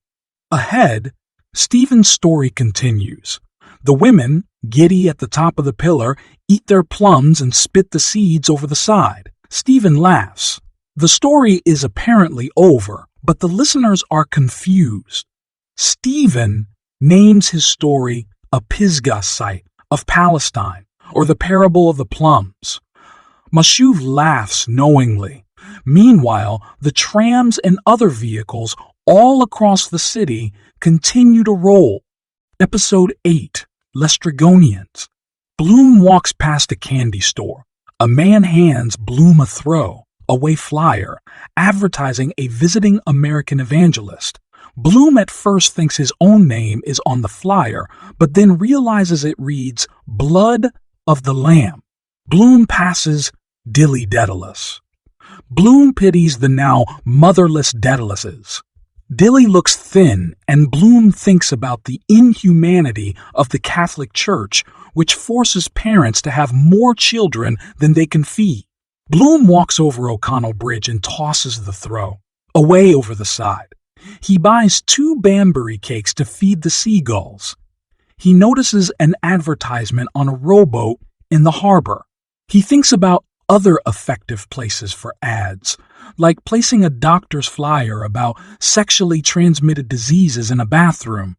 Ahead, Stephen's story continues. The women, giddy at the top of the pillar, eat their plums and spit the seeds over the side. Stephen laughs. The story is apparently over, but the listeners are confused. Stephen names his story a Pisgah site of Palestine, or the parable of the plums. Machu laughs knowingly. Meanwhile, the trams and other vehicles all across the city continue to roll. Episode 8, Lestrygonians. Bloom walks past a candy store. A man hands Bloom a throwaway flyer advertising a visiting American evangelist. Bloom at first thinks his own name is on the flyer, but then realizes it reads Blood of the Lamb. Bloom passes Dilly Dedalus. Bloom pities the now motherless Dedaluses. Dilly looks thin, and Bloom thinks about the inhumanity of the Catholic Church, which forces parents to have more children than they can feed. Bloom walks over O'Connell Bridge and tosses the throw away over the side. He buys 2 Banbury cakes to feed the seagulls. He notices an advertisement on a rowboat in the harbor. He thinks about other effective places for ads, like placing a doctor's flyer about sexually transmitted diseases in a bathroom.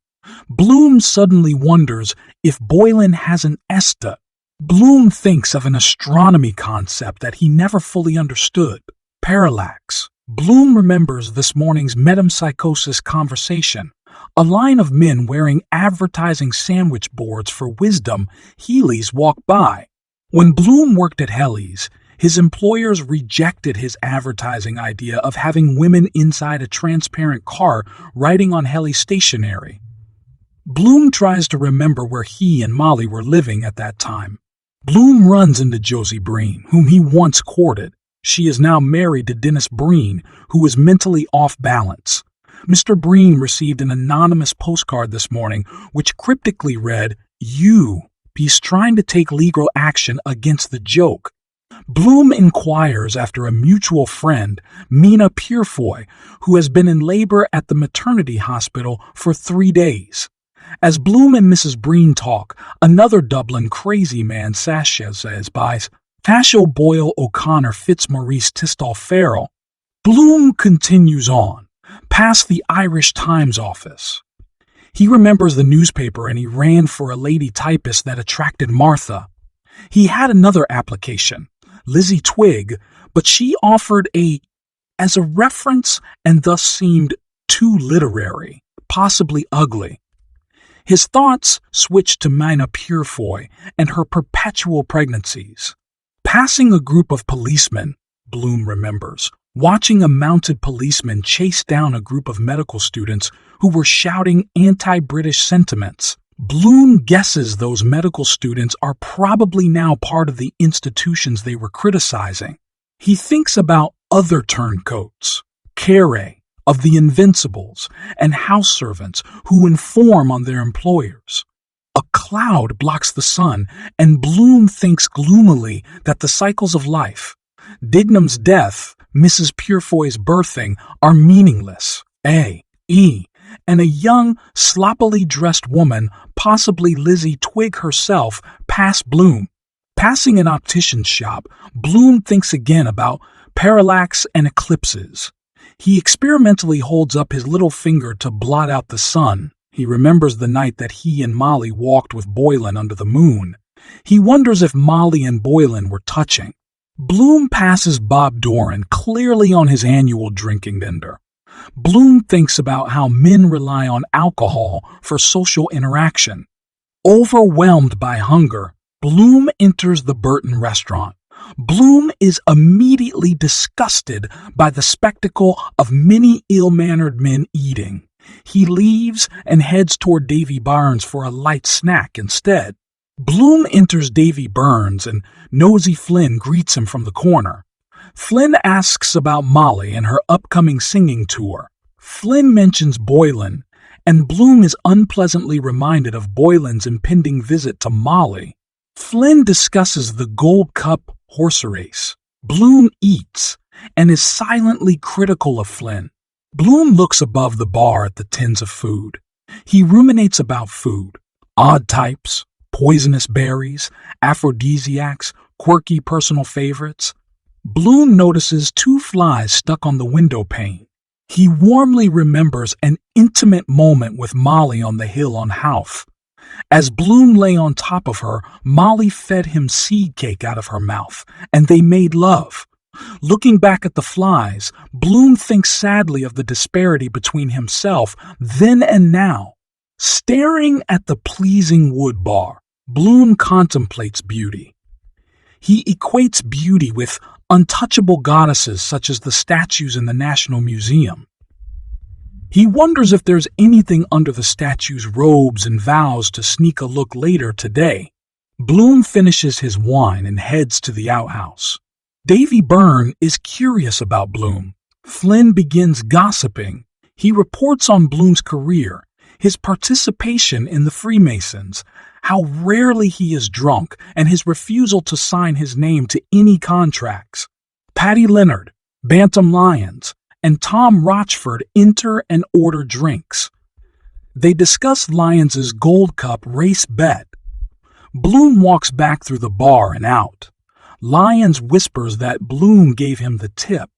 Bloom suddenly wonders if Boylan has an ESTA. Bloom thinks of an astronomy concept that he never fully understood, parallax. Bloom remembers this morning's metempsychosis conversation. A line of men wearing advertising sandwich boards for wisdom Heelys walk by. When Bloom worked at Helly's, his employers rejected his advertising idea of having women inside a transparent cart writing on Helly stationery. Bloom tries to remember where he and Molly were living at that time. Bloom runs into Josie Breen, whom he once courted. She is now married to Dennis Breen, who is mentally off balance. Mr. Breen received an anonymous postcard this morning, which cryptically read, He's trying to take legal action against the joke. Bloom inquires after a mutual friend, Mina Purefoy, who has been in labor at the maternity hospital for 3 days. As Bloom and Mrs. Breen talk, another Dublin crazy man sashes by. Cashel Boyle O'Connor Fitzmaurice Tistall Farrell. Bloom continues on, past the Irish Times office. He remembers the newspaper and he ran for a lady typist that attracted Martha. He had another application, Lizzie Twigg, but she offered as a reference and thus seemed too literary, possibly ugly. His thoughts switched to Mina Purefoy and her perpetual pregnancies. Passing a group of policemen, Bloom remembers, watching a mounted policeman chase down a group of medical students who were shouting anti-British sentiments. Bloom guesses those medical students are probably now part of the institutions they were criticizing. He thinks about other turncoats, Carey, of the Invincibles, and house servants who inform on their employers. A cloud blocks the sun, and Bloom thinks gloomily that the cycles of life, Dignam's death, Mrs. Purefoy's birthing, are meaningless. And a young, sloppily dressed woman, possibly Lizzie Twigg herself, pass Bloom. Passing an optician's shop, Bloom thinks again about parallax and eclipses. He experimentally holds up his little finger to blot out the sun. He remembers the night that he and Molly walked with Boylan under the moon. He wonders if Molly and Boylan were touching. Bloom passes Bob Doran, clearly on his annual drinking bender. Bloom thinks about how men rely on alcohol for social interaction. Overwhelmed by hunger, Bloom enters the Burton restaurant. Bloom is immediately disgusted by the spectacle of many ill-mannered men eating. He leaves and heads toward Davy Barnes for a light snack instead. Bloom enters Davy Burns and Nosy Flynn greets him from the corner. Flynn asks about Molly and her upcoming singing tour. Flynn mentions Boylan, and Bloom is unpleasantly reminded of Boylan's impending visit to Molly. Flynn discusses the Gold Cup horse race. Bloom eats and is silently critical of Flynn. Bloom looks above the bar at the tins of food. He ruminates about food, odd types, poisonous berries, aphrodisiacs, quirky personal favorites. Bloom notices 2 flies stuck on the window pane. He warmly remembers an intimate moment with Molly on the hill on Howth. As Bloom lay on top of her, Molly fed him seed cake out of her mouth, and they made love. Looking back at the flies, Bloom thinks sadly of the disparity between himself then and now. Staring at the pleasing wood bar, Bloom contemplates beauty. He equates beauty with untouchable goddesses such as the statues in the National Museum. He wonders if there's anything under the statue's robes and vows to sneak a look later today. Bloom finishes his wine and heads to the outhouse. Davy Byrne is curious about Bloom. Flynn begins gossiping. He reports on Bloom's career, his participation in the Freemasons, how rarely he is drunk, and his refusal to sign his name to any contracts. Paddy Leonard, Bantam Lyons, and Tom Rochford enter and order drinks. They discuss Lyons's Gold Cup race bet. Bloom walks back through the bar and out. Lyons whispers that Bloom gave him the tip.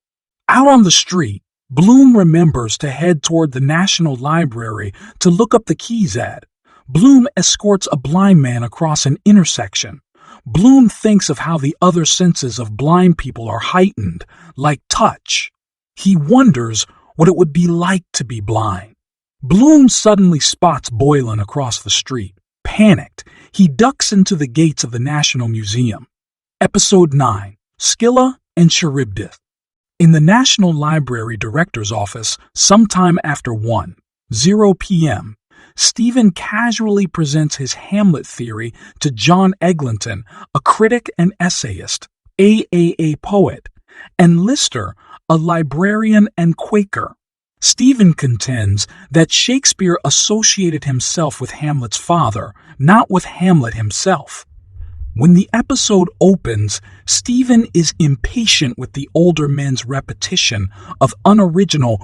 Out on the street, Bloom remembers to head toward the National Library to look up the Keys ad. Bloom escorts a blind man across an intersection. Bloom thinks of how the other senses of blind people are heightened, like touch. He wonders what it would be like to be blind. Bloom suddenly spots Boylan across the street. Panicked, he ducks into the gates of the National Museum. Episode 9. Scylla and Charybdis. In the National Library Director's office, sometime after 1:00 p.m., Stephen casually presents his Hamlet theory to John Eglinton, a critic and essayist, a poet, and Lister, a librarian and Quaker. Stephen contends that Shakespeare associated himself with Hamlet's father, not with Hamlet himself. When the episode opens, Stephen is impatient with the older men's repetition of unoriginal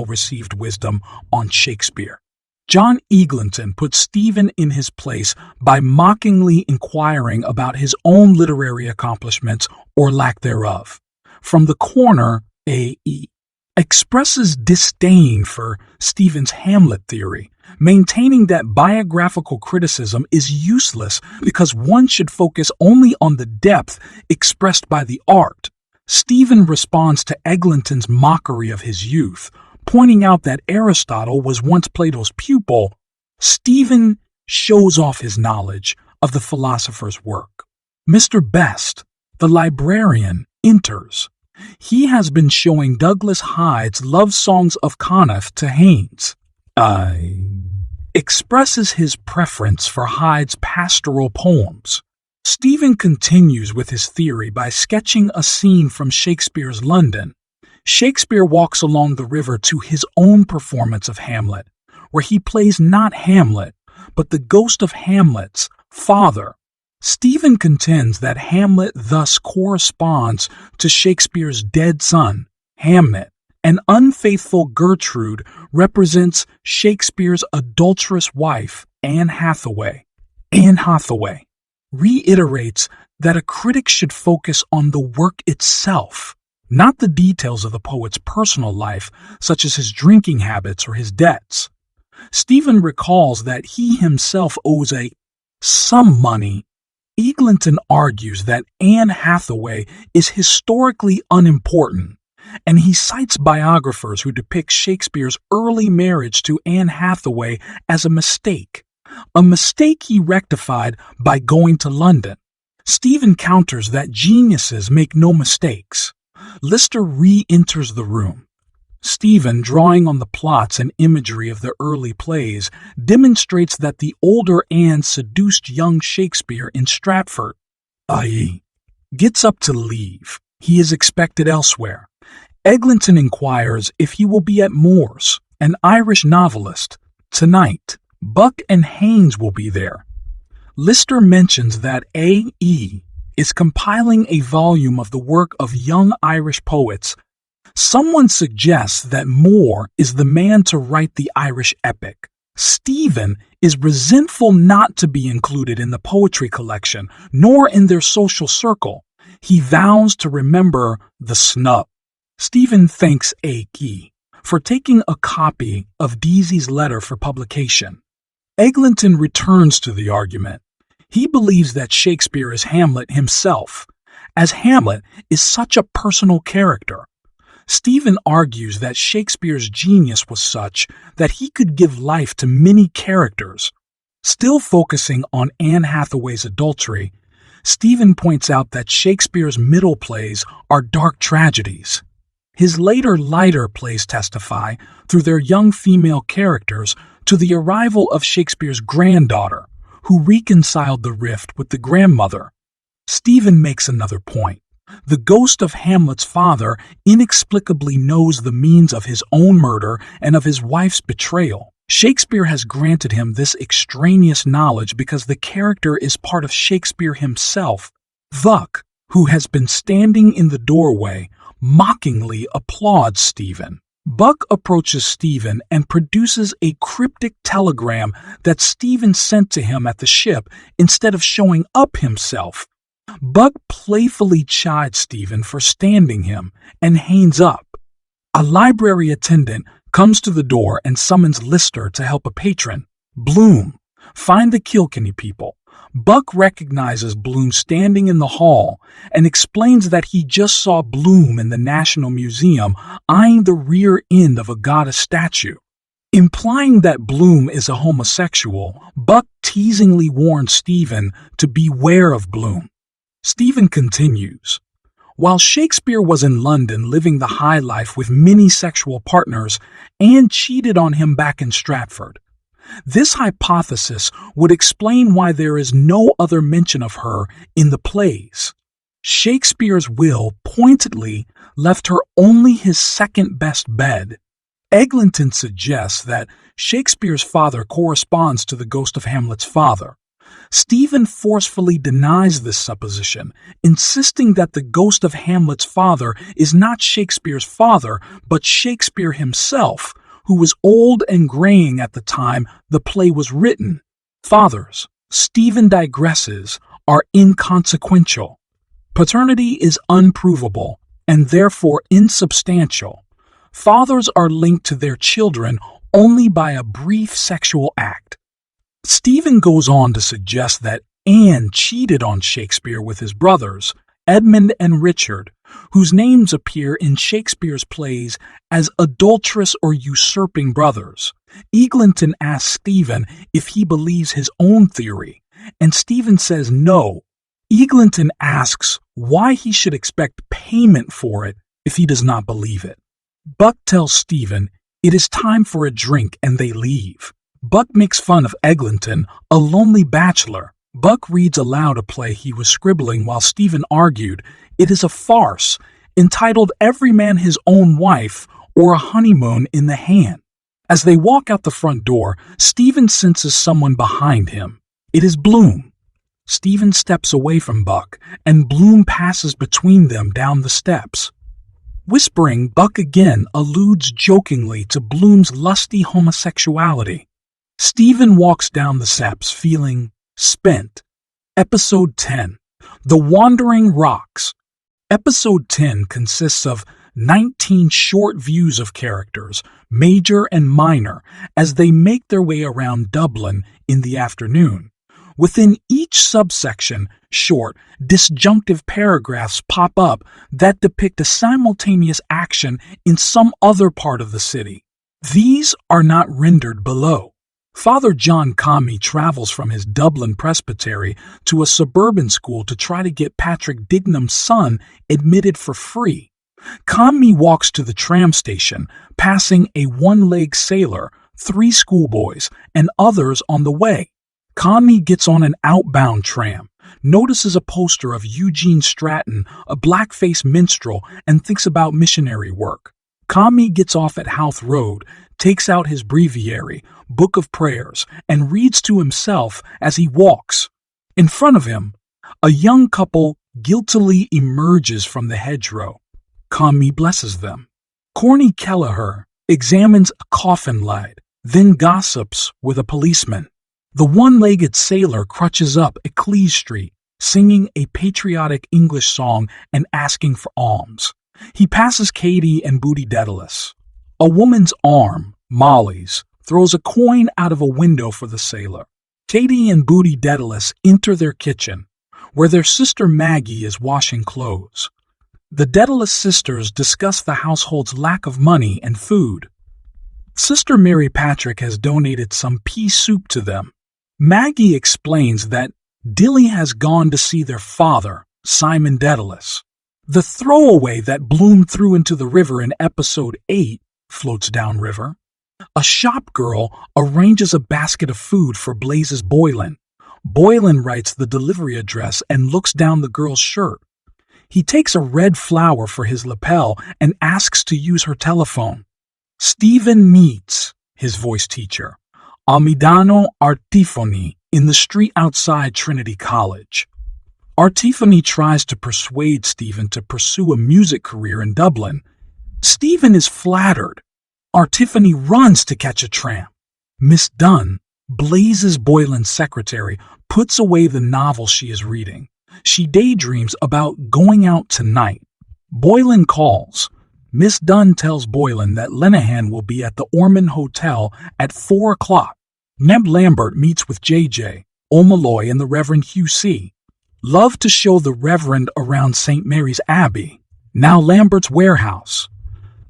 received wisdom on Shakespeare. John Eglinton puts Stephen in his place by mockingly inquiring about his own literary accomplishments or lack thereof. From the corner, A.E. expresses disdain for Stephen's Hamlet theory, maintaining that biographical criticism is useless because one should focus only on the depth expressed by the art. Stephen responds to Eglinton's mockery of his youth, pointing out that Aristotle was once Plato's pupil. Stephen shows off his knowledge of the philosopher's work. Mr. Best, the librarian, enters. He has been showing Douglas Hyde's Love Songs of Connaught to Haynes. Expresses his preference for Hyde's pastoral poems. Stephen continues with his theory by sketching a scene from Shakespeare's London. Shakespeare walks along the river to his own performance of Hamlet, where he plays not Hamlet, but the ghost of Hamlet's father. Stephen contends that Hamlet thus corresponds to Shakespeare's dead son, Hamnet, and unfaithful Gertrude represents Shakespeare's adulterous wife, Anne Hathaway. reiterates that a critic should focus on the work itself, not the details of the poet's personal life, such as his drinking habits or his debts. Stephen recalls that he himself owes some money. Eglinton argues that Anne Hathaway is historically unimportant, and he cites biographers who depict Shakespeare's early marriage to Anne Hathaway as a mistake he rectified by going to London. Stephen counters that geniuses make no mistakes. Lister re-enters the room. Stephen, drawing on the plots and imagery of the early plays, demonstrates that the older Anne seduced young Shakespeare in Stratford, i.e., gets up to leave. He is expected elsewhere. Eglinton inquires if he will be at Moore's, an Irish novelist, tonight. Buck and Haynes will be there. Lister mentions that A.E. is compiling a volume of the work of young Irish poets. Someone suggests that Moore is the man to write the Irish epic. Stephen is resentful not to be included in the poetry collection, nor in their social circle. He vows to remember the snub. Stephen thanks A.E. for taking a copy of Deasy's letter for publication. Eglinton returns to the argument. He believes that Shakespeare is Hamlet himself, as Hamlet is such a personal character. Stephen argues that Shakespeare's genius was such that he could give life to many characters. Still focusing on Anne Hathaway's adultery, Stephen points out that Shakespeare's middle plays are dark tragedies. His later lighter plays testify, through their young female characters, to the arrival of Shakespeare's granddaughter, who reconciled the rift with the grandmother. Stephen makes another point. The ghost of Hamlet's father inexplicably knows the means of his own murder and of his wife's betrayal. Shakespeare has granted him this extraneous knowledge because the character is part of Shakespeare himself. Buck, who has been standing in the doorway, mockingly applauds Stephen. Buck approaches Stephen and produces a cryptic telegram that Stephen sent to him at the ship instead of showing up himself. Buck playfully chides Stephen for standing him and hangs up. A library attendant comes to the door and summons Lister to help a patron. Bloom, find the Kilkenny people. Buck recognizes Bloom standing in the hall and explains that he just saw Bloom in the National Museum eyeing the rear end of a goddess statue. Implying that Bloom is a homosexual, Buck teasingly warns Stephen to beware of Bloom. Stephen continues, while Shakespeare was in London living the high life with many sexual partners, Anne cheated on him back in Stratford. This hypothesis would explain why there is no other mention of her in the plays. Shakespeare's will pointedly left her only his second-best bed. Eglinton suggests that Shakespeare's father corresponds to the ghost of Hamlet's father. Stephen forcefully denies this supposition, insisting that the ghost of Hamlet's father is not Shakespeare's father, but Shakespeare himself, who was old and graying at the time the play was written. Fathers, Stephen digresses, are inconsequential. Paternity is unprovable, and therefore insubstantial. Fathers are linked to their children only by a brief sexual act. Stephen goes on to suggest that Anne cheated on Shakespeare with his brothers, Edmund and Richard, whose names appear in Shakespeare's plays as adulterous or usurping brothers. Eglinton asks Stephen if he believes his own theory, and Stephen says no. Eglinton asks why he should expect payment for it if he does not believe it. Buck tells Stephen it is time for a drink and they leave. Buck makes fun of Eglinton, a lonely bachelor. Buck reads aloud a play he was scribbling while Stephen argued it is a farce entitled Every Man His Own Wife or A Honeymoon in the Hand. As they walk out the front door, Stephen senses someone behind him. It is Bloom. Stephen steps away from Buck, and Bloom passes between them down the steps. Whispering, Buck again alludes jokingly to Bloom's lusty homosexuality. Stephen walks down the steps feeling spent. Episode 10. The Wandering Rocks. Episode 10 consists of 19 short views of characters, major and minor, as they make their way around Dublin in the afternoon. Within each subsection, short, disjunctive paragraphs pop up that depict a simultaneous action in some other part of the city. These are not rendered below. Father John Kami travels from his Dublin presbytery to a suburban school to try to get Patrick Dignam's son admitted for free. Kami walks to the tram station, passing a one-legged sailor, 3 schoolboys, and others on the way. Kami gets on an outbound tram, notices a poster of Eugene Stratton, a blackface minstrel, and thinks about missionary work. Kami gets off at Howth Road, takes out his breviary, book of prayers, and reads to himself as he walks. In front of him, a young couple guiltily emerges from the hedgerow. Kami blesses them. Corny Kelleher examines a coffin lid, then gossips with a policeman. The one-legged sailor crutches up Eccles Street, singing a patriotic English song and asking for alms. He passes Katie and Booty Dedalus. A woman's arm, Molly's, throws a coin out of a window for the sailor. Katie and Booty Dedalus enter their kitchen, where their sister Maggie is washing clothes. The Dedalus sisters discuss the household's lack of money and food. Sister Mary Patrick has donated some pea soup to them. Maggie explains that Dilly has gone to see their father, Simon Dedalus. The throwaway that Bloom threw into the river in episode 8 floats downriver. A shop girl arranges a basket of food for Blazes Boylan. Boylan writes the delivery address and looks down the girl's shirt. He takes a red flower for his lapel and asks to use her telephone. Stephen meets his voice teacher, Amidano Artifoni, in the street outside Trinity College. Artifoni tries to persuade Stephen to pursue a music career in Dublin. Stephen is flattered. Artifoni runs to catch a tram. Miss Dunn, Blazes Boylan's secretary, puts away the novel she is reading. She daydreams about going out tonight. Boylan calls. Miss Dunn tells Boylan that Lenehan will be at the Ormond Hotel at 4 o'clock. Neb Lambert meets with JJ, O'Malloy, and the Reverend Hugh C. Love to show the Reverend around St. Mary's Abbey, now Lambert's warehouse.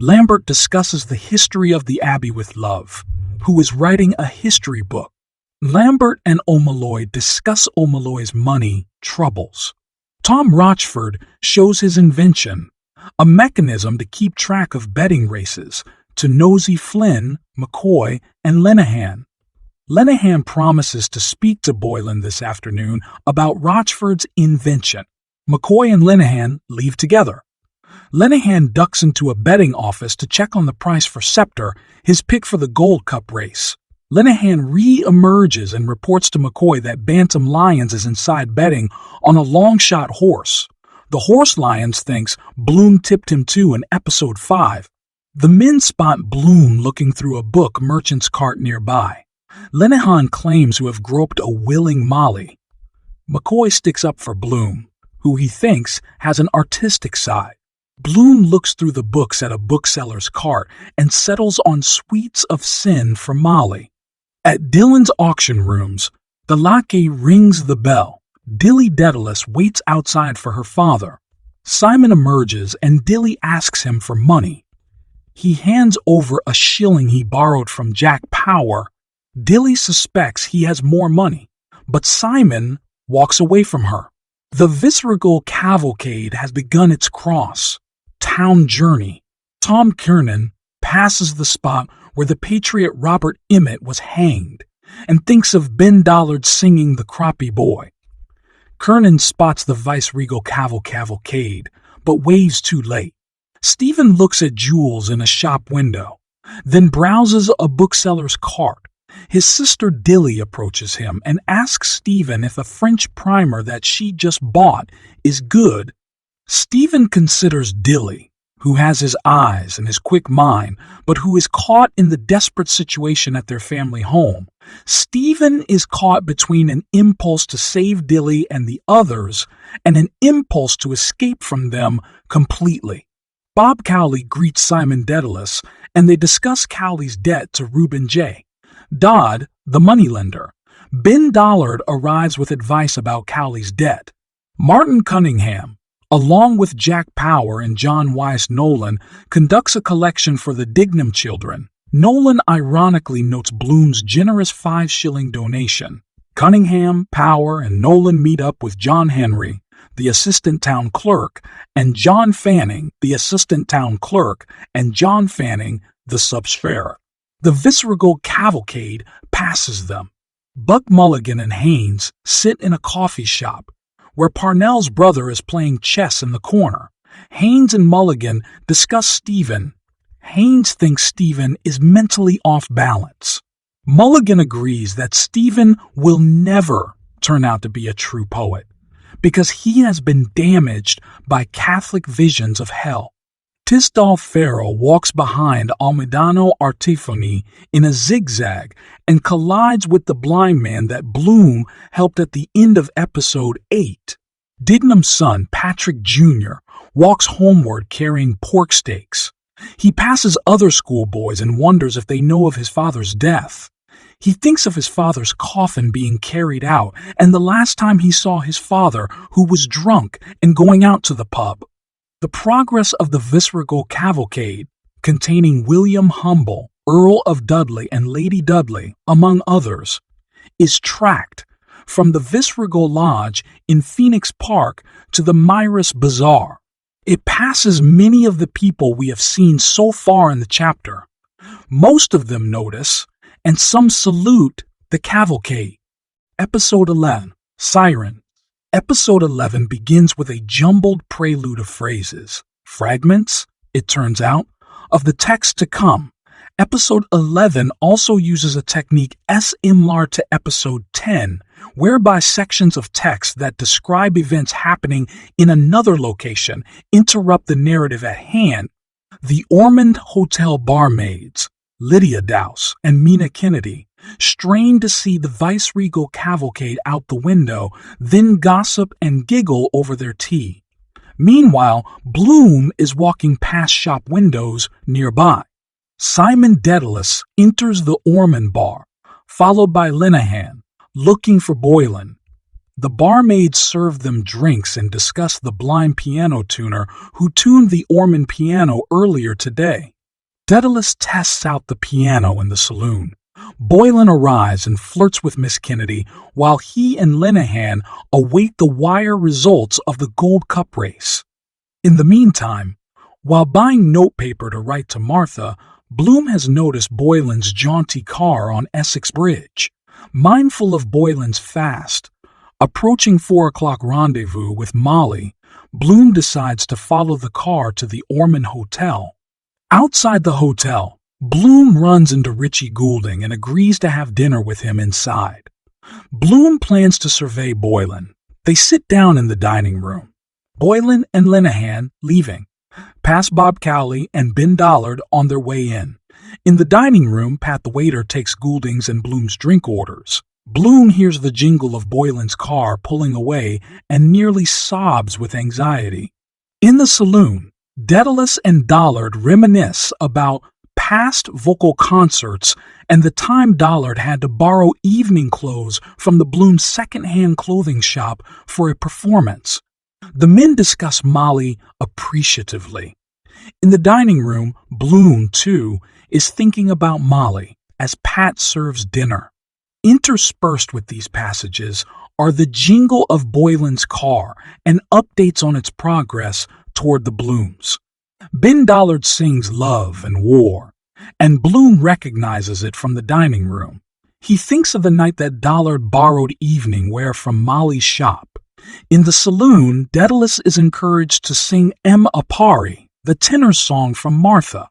Lambert discusses the history of the Abbey with Love, who is writing a history book. Lambert and O'Malloy discuss O'Malloy's money troubles. Tom Rochford shows his invention, a mechanism to keep track of betting races, to Nosy Flynn, McCoy, and Lenehan. Lenehan promises to speak to Boylan this afternoon about Rochford's invention. McCoy and Lenehan leave together. Lenehan ducks into a betting office to check on the price for Scepter, his pick for the Gold Cup race. Lenehan re-emerges and reports to McCoy that Bantam Lyons is inside betting on a long-shot horse. The horse Lyons thinks Bloom tipped him to in episode 5. The men spot Bloom looking through a book merchant's cart nearby. Lenehan claims to have groped a willing Molly. McCoy sticks up for Bloom, who he thinks has an artistic side. Bloom looks through the books at a bookseller's cart and settles on Sweets of Sin for Molly. At Dylan's auction rooms, the lackey rings the bell. Dilly Dedalus waits outside for her father. Simon emerges and Dilly asks him for money. He hands over a shilling he borrowed from Jack Power. Dilly suspects he has more money, but Simon walks away from her. The Viceregal cavalcade has begun its cross. Town journey. Tom Kernan passes the spot where the patriot Robert Emmet was hanged and thinks of Ben Dollard singing The Crappie Boy. Kernan spots the Viceregal cavalcade, but waves too late. Stephen looks at jewels in a shop window, then browses a bookseller's cart. His sister Dilly approaches him and asks Stephen if a French primer that she just bought is good. Stephen considers Dilly, who has his eyes and his quick mind, but who is caught in the desperate situation at their family home. Stephen is caught between an impulse to save Dilly and the others and an impulse to escape from them completely. Bob Cowley greets Simon Dedalus, and they discuss Cowley's debt to Reuben J. Dodd, the moneylender. Ben Dollard arrives with advice about Cowley's debt. Martin Cunningham, along with Jack Power and John Weiss Nolan, conducts a collection for the Dignam children. Nolan ironically notes Bloom's generous 5-shilling donation. Cunningham, Power, and Nolan meet up with John Henry, the assistant town clerk, and John Fanning, the assistant town clerk, and John Fanning, the sub-sheriff. The visceral cavalcade passes them. Buck Mulligan and Haynes sit in a coffee shop, where Parnell's brother is playing chess in the corner. Haynes and Mulligan discuss Stephen. Haynes thinks Stephen is mentally off balance. Mulligan agrees that Stephen will never turn out to be a true poet, because he has been damaged by Catholic visions of hell. Tisdall Farrell walks behind Almidano Artifoni in a zigzag and collides with the blind man that Bloom helped at the end of episode 8. Dignam's son, Patrick Jr., walks homeward carrying pork steaks. He passes other schoolboys and wonders if they know of his father's death. He thinks of his father's coffin being carried out and the last time he saw his father, who was drunk and going out to the pub. The progress of the visceral cavalcade, containing William Humble, Earl of Dudley and Lady Dudley, among others, is tracked from the Visceral Lodge in Phoenix Park to the Mirus Bazaar. It passes many of the people we have seen so far in the chapter. Most of them notice, and some salute, the cavalcade. Episode 11, Siren. Episode 11 begins with a jumbled prelude of phrases, fragments, it turns out, of the text to come. Episode 11 also uses a technique similar to episode 10, whereby sections of text that describe events happening in another location interrupt the narrative at hand. The Ormond Hotel barmaids, Lydia Dowse and Mina Kennedy, strain to see the viceregal cavalcade out the window, then gossip and giggle over their tea. Meanwhile, Bloom is walking past shop windows nearby. Simon Dedalus enters the Ormond bar, followed by Linehan, looking for Boylan. The barmaids serve them drinks and discuss the blind piano tuner who tuned the Ormond piano earlier today. Dedalus tests out the piano in the saloon. Boylan arrives and flirts with Miss Kennedy while he and Linehan await the wire results of the Gold Cup race. In the meantime, while buying notepaper to write to Martha, Bloom has noticed Boylan's jaunty car on Essex Bridge. Mindful of Boylan's fast, approaching 4 o'clock rendezvous with Molly, Bloom decides to follow the car to the Ormond Hotel. Outside the hotel, Bloom runs into Richie Goulding and agrees to have dinner with him inside. Bloom plans to survey Boylan. They sit down in the dining room. Boylan and Linehan leaving, past Bob Cowley and Ben Dollard on their way in. In the dining room, Pat the waiter takes Goulding's and Bloom's drink orders. Bloom hears the jingle of Boylan's car pulling away and nearly sobs with anxiety. In the saloon, Dedalus and Dollard reminisce about past vocal concerts and the time Dollard had to borrow evening clothes from the Bloom second-hand clothing shop for a performance. The men discuss Molly appreciatively. In the dining room, Bloom, too, is thinking about Molly as Pat serves dinner. Interspersed with these passages are the jingle of Boylan's car and updates on its progress toward the Blooms. Ben Dollard sings Love and War, and Bloom recognizes it from the dining room. He thinks of the night that Dollard borrowed evening wear from Molly's shop. In the saloon, Dedalus is encouraged to sing M. Apari, the tenor song from Martha.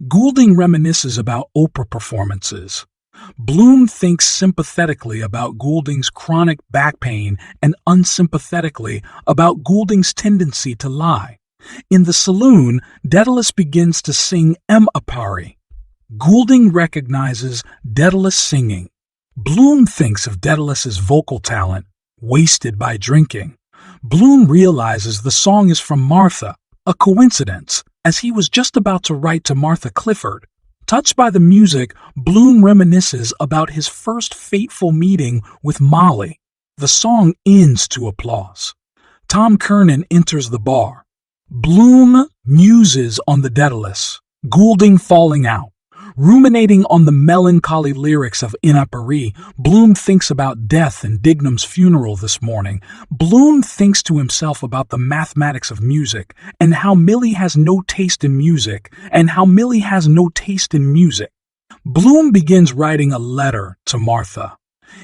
Goulding reminisces about Oprah performances. Bloom thinks sympathetically about Goulding's chronic back pain and unsympathetically about Goulding's tendency to lie. In the saloon, Dedalus begins to sing Empari. Goulding recognizes Dedalus singing. Bloom thinks of Dedalus's vocal talent, wasted by drinking. Bloom realizes the song is from Martha, a coincidence, as he was just about to write to Martha Clifford. Touched by the music, Bloom reminisces about his first fateful meeting with Molly. The song ends to applause. Tom Kernan enters the bar. Bloom muses on the Dedalus, Goulding falling out. Ruminating on the melancholy lyrics of Empari, Bloom thinks about death and Dignam's funeral this morning. Bloom thinks to himself about the mathematics of music and how Millie has no taste in music Bloom begins writing a letter to Martha.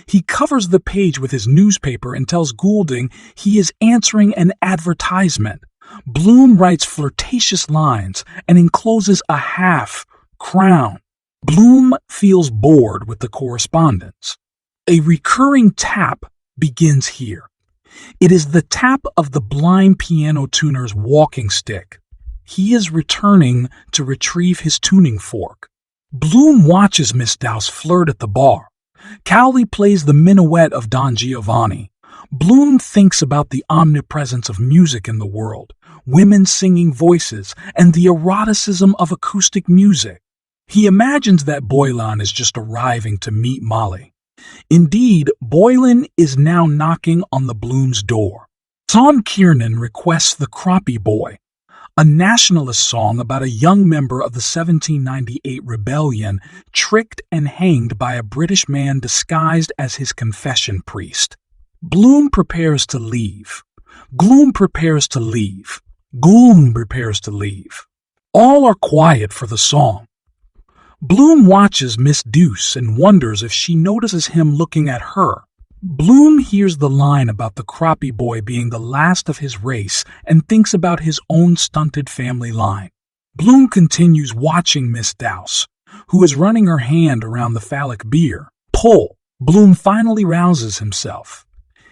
He covers the page with his newspaper and tells Goulding he is answering an advertisement. Bloom writes flirtatious lines and encloses a half-crown. Bloom feels bored with the correspondence. A recurring tap begins here. It is the tap of the blind piano tuner's walking stick. He is returning to retrieve his tuning fork. Bloom watches Miss Dowse flirt at the bar. Cowley plays the minuet of Don Giovanni. Bloom thinks about the omnipresence of music in the world, women singing voices, and the eroticism of acoustic music. He imagines that Boylan is just arriving to meet Molly. Indeed, Boylan is now knocking on the Bloom's door. Tom Kiernan requests The Croppy Boy, a nationalist song about a young member of the 1798 rebellion tricked and hanged by a British man disguised as his confession priest. Bloom prepares to leave. Gloom prepares to leave. Gloom prepares to leave. All are quiet for the song. Bloom watches Miss Deuce and wonders if she notices him looking at her. Bloom hears the line about the Croppy Boy being the last of his race and thinks about his own stunted family line. Bloom continues watching Miss Dowse, who is running her hand around the phallic beer. Pull! Bloom finally rouses himself.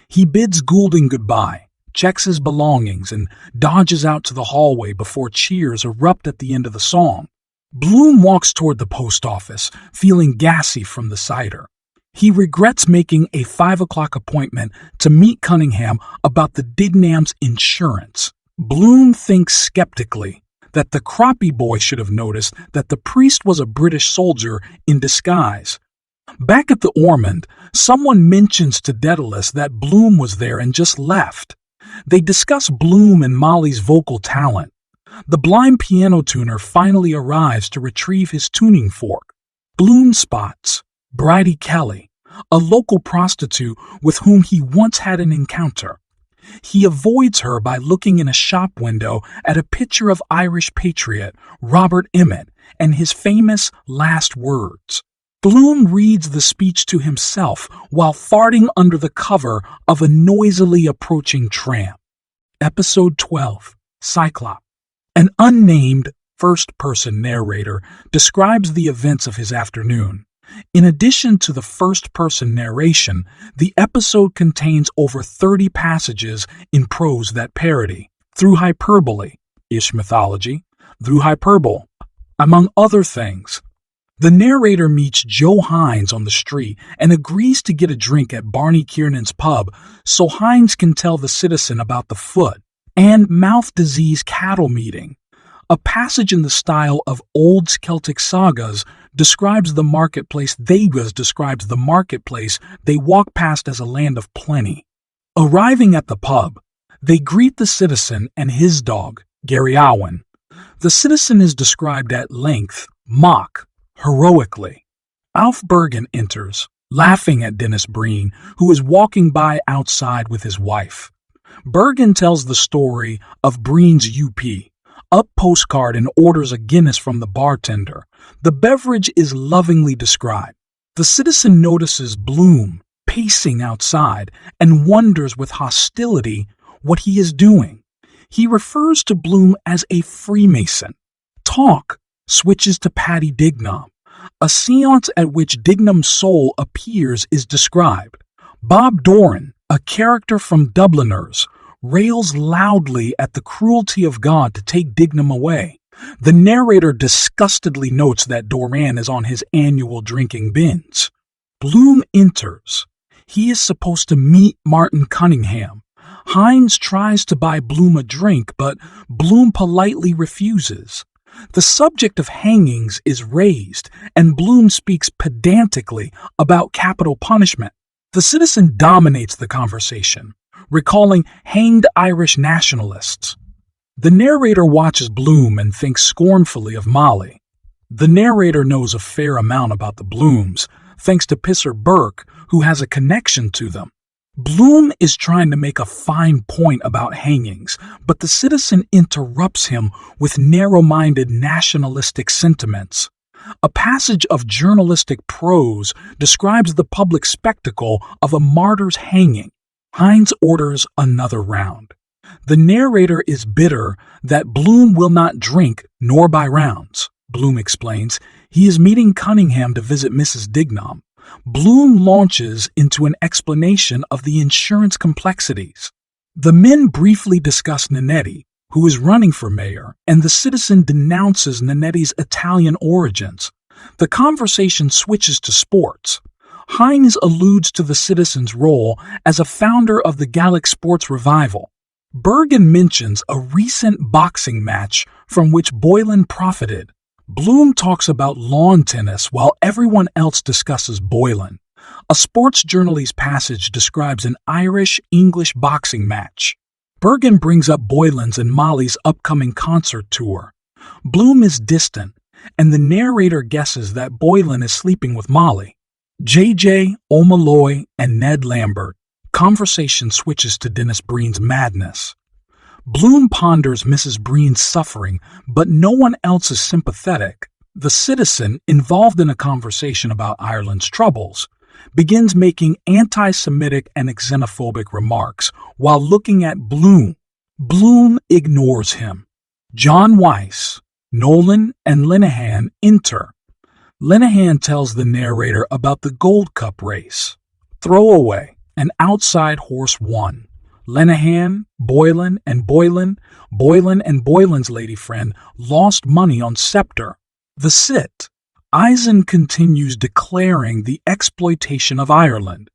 He bids Goulding goodbye, checks his belongings, and dodges out to the hallway before cheers erupt at the end of the song. Bloom walks toward the post office, feeling gassy from the cider. He regrets making a 5 o'clock appointment to meet Cunningham about the Dignam's insurance. Bloom thinks skeptically that the Croppy Boy should have noticed that the priest was a British soldier in disguise. Back at the Ormond, someone mentions to Dedalus that Bloom was there and just left. They discuss Bloom and Molly's vocal talent. The blind piano tuner finally arrives to retrieve his tuning fork. Bloom spots Bridie Kelly, a local prostitute with whom he once had an encounter. He avoids her by looking in a shop window at a picture of Irish patriot Robert Emmet and his famous last words. Bloom reads the speech to himself while farting under the cover of a noisily approaching tram. Episode 12, Cyclops. An unnamed first-person narrator describes the events of his afternoon. In addition to the first-person narration, the episode contains over 30 passages in prose that parody, through hyperbole, ish mythology, through hyperbole, among other things. The narrator meets Joe Hines on the street and agrees to get a drink at Barney Kiernan's pub so Hines can tell the citizen about the foot and mouth disease cattle meeting. A passage in the style of old Celtic sagas describes the marketplace they walk past as a land of plenty. Arriving at the pub, they greet the citizen and his dog, Gary Owen. The citizen is described at length, heroically. Alf Bergen enters, laughing at Dennis Breen, who is walking by outside with his wife. Bergen tells the story of Breen's up postcard and orders a Guinness from the bartender. The beverage is lovingly described. The citizen notices Bloom pacing outside and wonders with hostility what he is doing. He refers to Bloom as a Freemason. Talk switches to Paddy Dignam. A seance at which Dignam's soul appears is described. Bob Doran, a character from Dubliners, rails loudly at the cruelty of God to take Dignam away. The narrator disgustedly notes that Doran is on his annual drinking binge. Bloom enters. He is supposed to meet Martin Cunningham. Hines tries to buy Bloom a drink, but Bloom politely refuses. The subject of hangings is raised, and Bloom speaks pedantically about capital punishment. The citizen dominates the conversation, recalling hanged Irish nationalists. The narrator watches Bloom and thinks scornfully of Molly. The narrator knows a fair amount about the Blooms, thanks to Pisser Burke, who has a connection to them. Bloom is trying to make a fine point about hangings, but the citizen interrupts him with narrow-minded nationalistic sentiments. A passage of journalistic prose describes the public spectacle of a martyr's hanging. Hines orders another round. The narrator is bitter that Bloom will not drink nor buy rounds. Bloom explains he is meeting Cunningham to visit Mrs. Dignam. Bloom launches into an explanation of the insurance complexities. The men briefly discuss Nanetti, who is running for mayor, and the citizen denounces Nanetti's Italian origins. The conversation switches to sports. Hines alludes to the citizen's role as a founder of the Gallic sports revival. Bergen mentions a recent boxing match from which Boylan profited. Bloom talks about lawn tennis while everyone else discusses Boylan. A sports journalese passage describes an Irish-English boxing match. Bergen brings up Boylan's and Molly's upcoming concert tour. Bloom is distant, and the narrator guesses that Boylan is sleeping with Molly. J.J., O'Malloy, and Ned Lambert. Conversation switches to Dennis Breen's madness. Bloom ponders Mrs. Breen's suffering, but no one else is sympathetic. The citizen, involved in a conversation about Ireland's troubles, begins making anti-Semitic and xenophobic remarks while looking at Bloom. Bloom ignores him. John Weiss, Nolan, and Linehan enter. Linehan tells the narrator about the Gold Cup race. Throwaway. An outside horse won. Linehan, Boylan, and Boylan's lady friend lost money on Scepter. The Sit. Eisen continues declaring the exploitation of Ireland.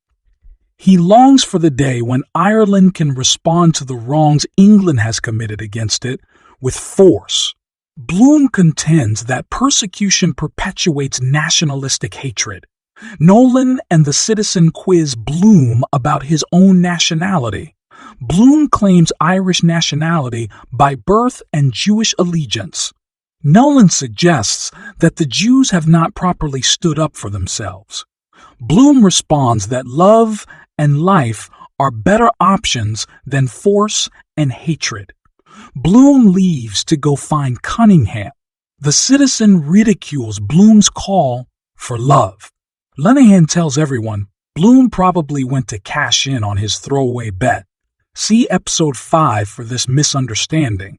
He longs for the day when Ireland can respond to the wrongs England has committed against it with force. Bloom contends that persecution perpetuates nationalistic hatred. Nolan and the citizen quiz Bloom about his own nationality. Bloom claims Irish nationality by birth and Jewish allegiance. Nolan suggests that the Jews have not properly stood up for themselves. Bloom responds that love and life are better options than force and hatred. Bloom leaves to go find Cunningham. The citizen ridicules Bloom's call for love. Linehan tells everyone Bloom probably went to cash in on his throwaway bet. See episode 5 for this misunderstanding.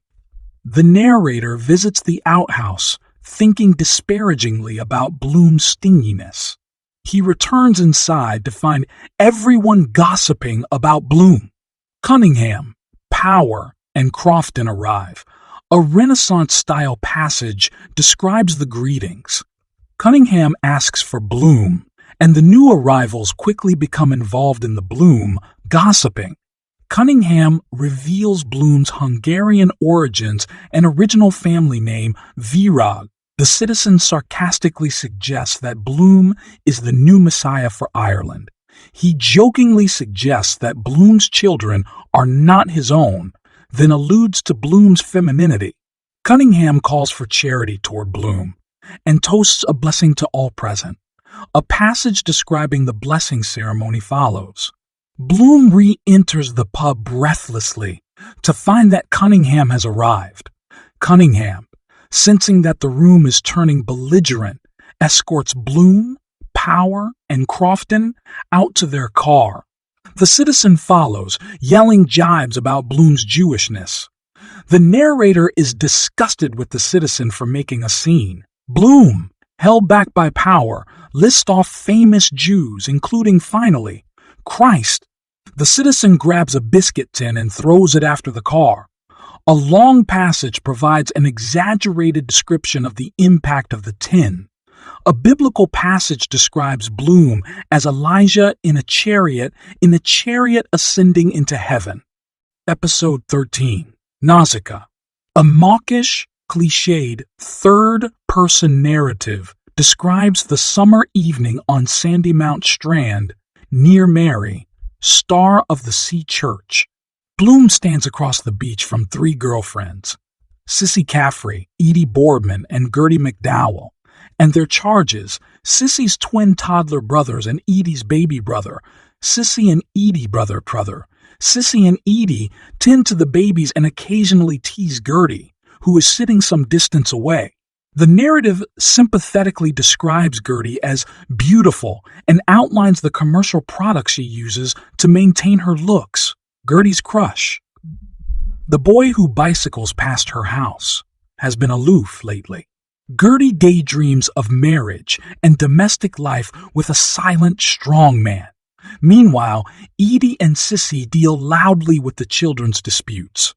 The narrator visits the outhouse, thinking disparagingly about Bloom's stinginess. He returns inside to find everyone gossiping about Bloom. Cunningham, Power, and Crofton arrive. A Renaissance-style passage describes the greetings. Cunningham asks for Bloom, and the new arrivals quickly become involved in the Bloom, gossiping. Cunningham reveals Bloom's Hungarian origins and original family name, Virag. The citizen sarcastically suggests that Bloom is the new messiah for Ireland. He jokingly suggests that Bloom's children are not his own, then alludes to Bloom's femininity. Cunningham calls for charity toward Bloom and toasts a blessing to all present. A passage describing the blessing ceremony follows. Bloom re-enters the pub breathlessly to find that Cunningham has arrived. Cunningham, sensing that the room is turning belligerent, escorts Bloom, Power, and Crofton out to their car. The citizen follows, yelling jibes about Bloom's Jewishness. The narrator is disgusted with the citizen for making a scene. Bloom, held back by Power, lists off famous Jews, including, finally, Christ. The citizen grabs a biscuit tin and throws it after the car. A long passage provides an exaggerated description of the impact of the tin. A biblical passage describes Bloom as Elijah in a chariot ascending into heaven. Episode 13. Nausicaa. A mawkish, cliched, third-person narrative describes the summer evening on Sandymount Strand, near Mary, star of the Sea Church. Bloom stands across the beach from three girlfriends, Sissy Caffrey, Edie Boardman, and Gertie McDowell, and their charges, Sissy's twin toddler brothers and Edie's baby brother, Sissy and Edie brother. Sissy and Edie tend to the babies and occasionally tease Gertie, who is sitting some distance away. The narrative sympathetically describes Gertie as beautiful and outlines the commercial products she uses to maintain her looks. Gertie's crush, the boy who bicycles past her house, has been aloof lately. Gertie daydreams of marriage and domestic life with a silent, strong man. Meanwhile, Edie and Sissy deal loudly with the children's disputes.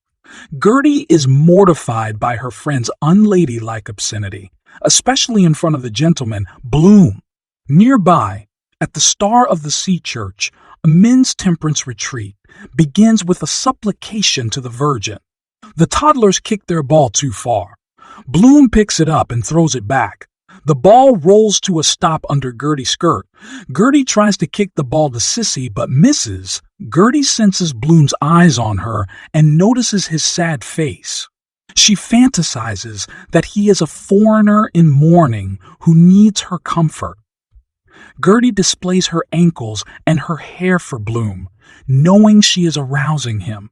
Gertie is mortified by her friend's unladylike obscenity, especially in front of the gentleman, Bloom. Nearby, at the Star of the Sea Church, a men's temperance retreat begins with a supplication to the Virgin. The toddlers kick their ball too far. Bloom picks it up and throws it back. The ball rolls to a stop under Gertie's skirt. Gertie tries to kick the ball to Sissy but misses. Gertie senses Bloom's eyes on her and notices his sad face. She fantasizes that he is a foreigner in mourning who needs her comfort. Gertie displays her ankles and her hair for Bloom, knowing she is arousing him.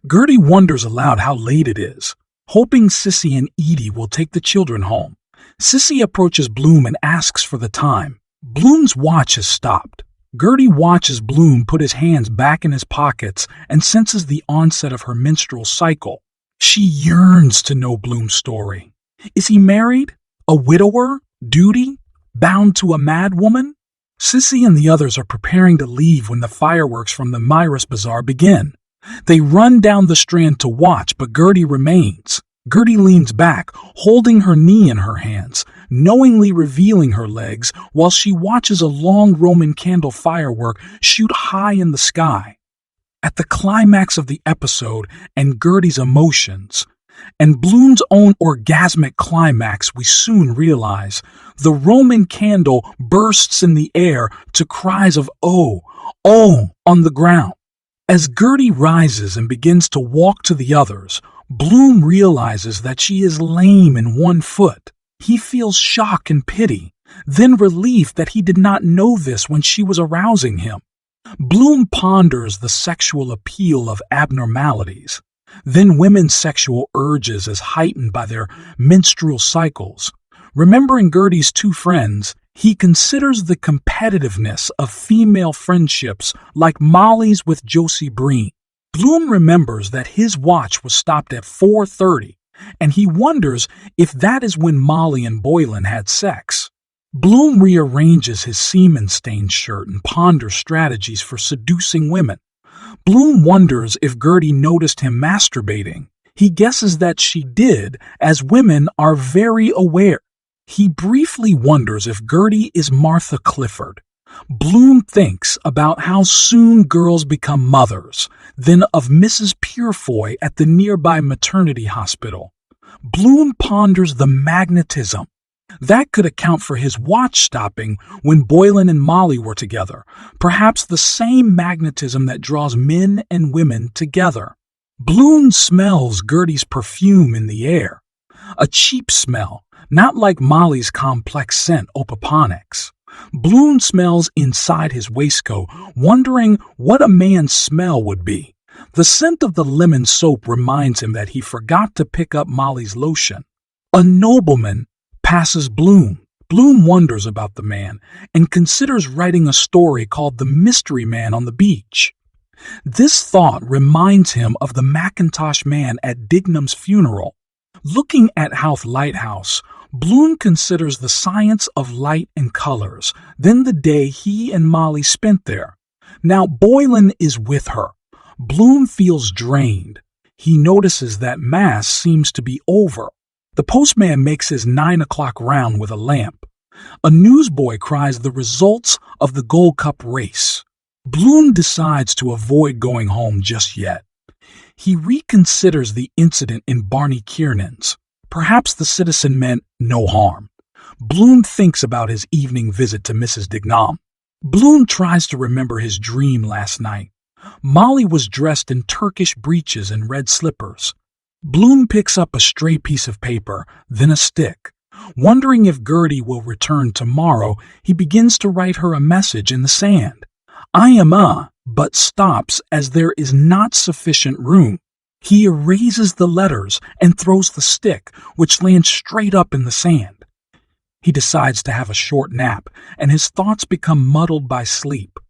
Gertie wonders aloud how late it is, hoping Sissy and Edie will take the children home. Sissy approaches Bloom and asks for the time. Bloom's watch has stopped. Gertie watches Bloom put his hands back in his pockets and senses the onset of her menstrual cycle. She yearns to know Bloom's story. Is he married? A widower? Duty? Bound to a mad woman? Sissy and the others are preparing to leave when the fireworks from the Myris Bazaar begin. They run down the Strand to watch, but Gertie remains. Gertie leans back, holding her knee in her hands, knowingly revealing her legs while she watches a long Roman candle firework shoot high in the sky. At the climax of the episode and Gertie's emotions, and Bloom's own orgasmic climax, we soon realize the Roman candle bursts in the air to cries of "Oh, oh" on the ground. As Gertie rises and begins to walk to the others, Bloom realizes that she is lame in one foot. He feels shock and pity, then relief that he did not know this when she was arousing him. Bloom ponders the sexual appeal of abnormalities, then women's sexual urges as heightened by their menstrual cycles. Remembering Gertie's two friends, he considers the competitiveness of female friendships like Molly's with Josie Breen. Bloom remembers that his watch was stopped at 4:30, and he wonders if that is when Molly and Boylan had sex. Bloom rearranges his semen-stained shirt and ponders strategies for seducing women. Bloom wonders if Gertie noticed him masturbating. He guesses that she did, as women are very aware. He briefly wonders if Gertie is Martha Clifford. Bloom thinks about how soon girls become mothers, then of Mrs. Purefoy at the nearby maternity hospital. Bloom ponders the magnetism. That could account for his watch stopping when Boylan and Molly were together, perhaps the same magnetism that draws men and women together. Bloom smells Gertie's perfume in the air, a cheap smell, not like Molly's complex scent Opoponics. Bloom smells inside his waistcoat, wondering what a man's smell would be. The scent of the lemon soap reminds him that he forgot to pick up Molly's lotion. A nobleman passes Bloom. Bloom wonders about the man and considers writing a story called The Mystery Man on the Beach. This thought reminds him of the Macintosh man at Dignam's funeral. Looking at Howth Lighthouse, Bloom considers the science of light and colors, then the day he and Molly spent there. Now Boylan is with her. Bloom feels drained. He notices that Mass seems to be over. The postman makes his 9 o'clock round with a lamp. A newsboy cries the results of the Gold Cup race. Bloom decides to avoid going home just yet. He reconsiders the incident in Barney Kiernan's. Perhaps the citizen meant no harm. Bloom thinks about his evening visit to Mrs. Dignam. Bloom tries to remember his dream last night. Molly was dressed in Turkish breeches and red slippers. Bloom picks up a stray piece of paper, then a stick. Wondering if Gertie will return tomorrow, he begins to write her a message in the sand. I am but stops as there is not sufficient room. He erases the letters and throws the stick, which lands straight up in the sand. He decides to have a short nap, and his thoughts become muddled by sleep.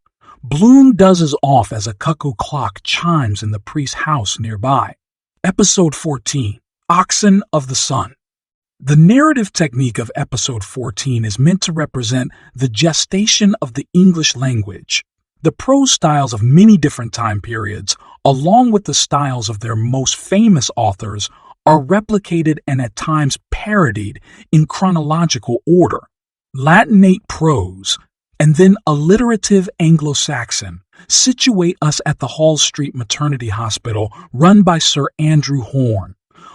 Bloom dozes off as a cuckoo clock chimes in the priest's house nearby. Episode 14, Oxen of the Sun. The narrative technique of episode 14 is meant to represent the gestation of the English language. The prose styles of many different time periods, along with the styles of their most famous authors, are replicated and at times parodied in chronological order. Latinate prose, and then alliterative Anglo-Saxon, situate us at the Hall Street Maternity Hospital run by Sir Andrew Horne.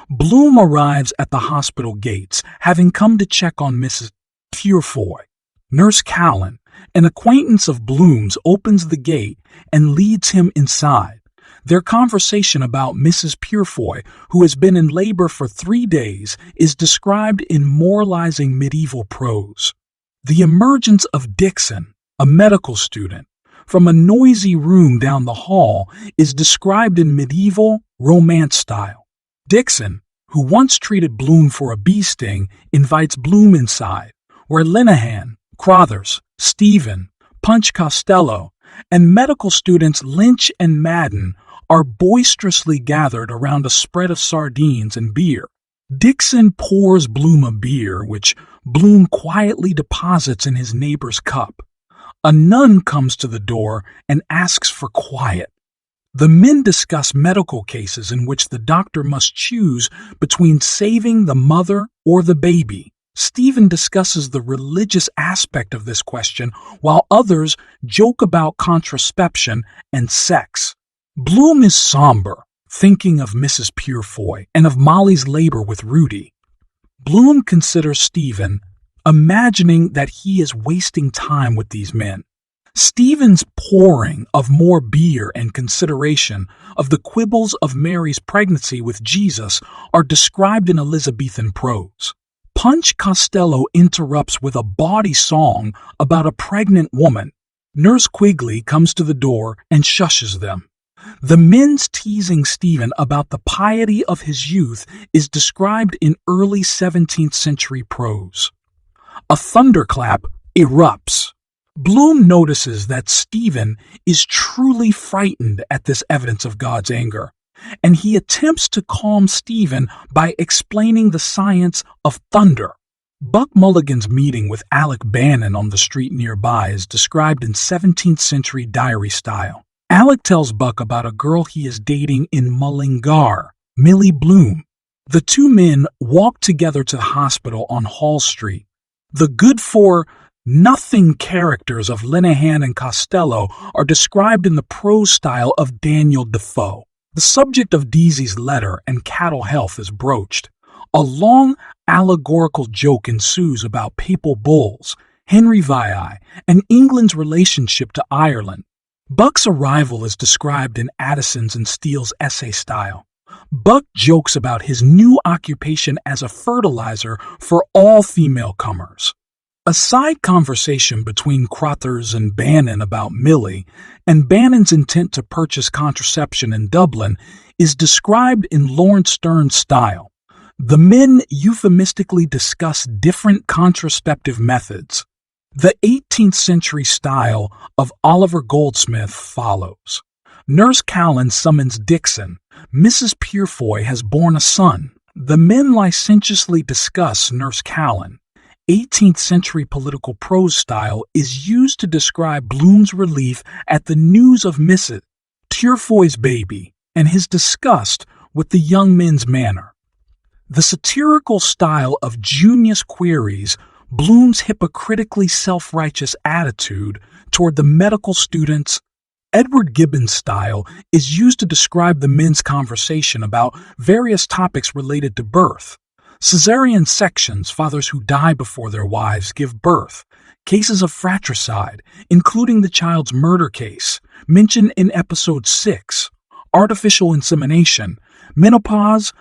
Bloom arrives at the hospital gates, having come to check on Mrs. Purefoy. Nurse Callan, an acquaintance of Bloom's, opens the gate and leads him inside. Their conversation about Mrs. Purefoy, who has been in labor for 3 days, is described in moralizing medieval prose. The emergence of Dixon, a medical student, from a noisy room down the hall is described in medieval Romance style. Dixon, who once treated Bloom for a bee sting, invites Bloom inside, where Linehan, Crothers, Stephen, Punch Costello, and medical students Lynch and Madden are boisterously gathered around a spread of sardines and beer. Dixon pours Bloom a beer, which Bloom quietly deposits in his neighbor's cup. A nun comes to the door and asks for quiet. The men discuss medical cases in which the doctor must choose between saving the mother or the baby. Stephen discusses the religious aspect of this question, while others joke about contraception and sex. Bloom is somber, thinking of Mrs. Purefoy and of Molly's labor with Rudy. Bloom considers Stephen, imagining that he is wasting time with these men. Stephen's pouring of more beer and consideration of the quibbles of Mary's pregnancy with Jesus are described in Elizabethan prose. Punch Costello interrupts with a bawdy song about a pregnant woman. Nurse Quigley comes to the door and shushes them. The men's teasing Stephen about the piety of his youth is described in early 17th century prose. A thunderclap erupts. Bloom notices that Stephen is truly frightened at this evidence of God's anger, and he attempts to calm Stephen by explaining the science of thunder. Buck Mulligan's meeting with Alec Bannon on the street nearby is described in 17th century diary style. Alec tells Buck about a girl he is dating in Mullingar, Millie Bloom. The two men walk together to the hospital on Hall Street. The good-for-nothing characters of Linehan and Costello are described in the prose style of Daniel Defoe. The subject of Deasy's letter and cattle health is broached. A long allegorical joke ensues about papal bulls, Henry VIII, and England's relationship to Ireland. Buck's arrival is described in Addison's and Steele's essay style. Buck jokes about his new occupation as a fertilizer for all female comers. A side conversation between Crothers and Bannon about Millie and Bannon's intent to purchase contraception in Dublin is described in Lawrence Stern's style. The men euphemistically discuss different contraceptive methods. The 18th century style of Oliver Goldsmith follows. Nurse Callan summons Dixon. Mrs. Purefoy has borne a son. The men licentiously discuss Nurse Callan. 18th century political prose style is used to describe Bloom's relief at the news of Mrs. Purefoy's baby and his disgust with the young men's manner. The satirical style of Junius queries Bloom's hypocritically self-righteous attitude toward the medical students. Edward Gibbon's style is used to describe the men's conversation about various topics related to birth. Caesarean sections, fathers who die before their wives give birth. Cases of fratricide, including the child's murder case, mentioned in episode 6. Artificial insemination, menopause,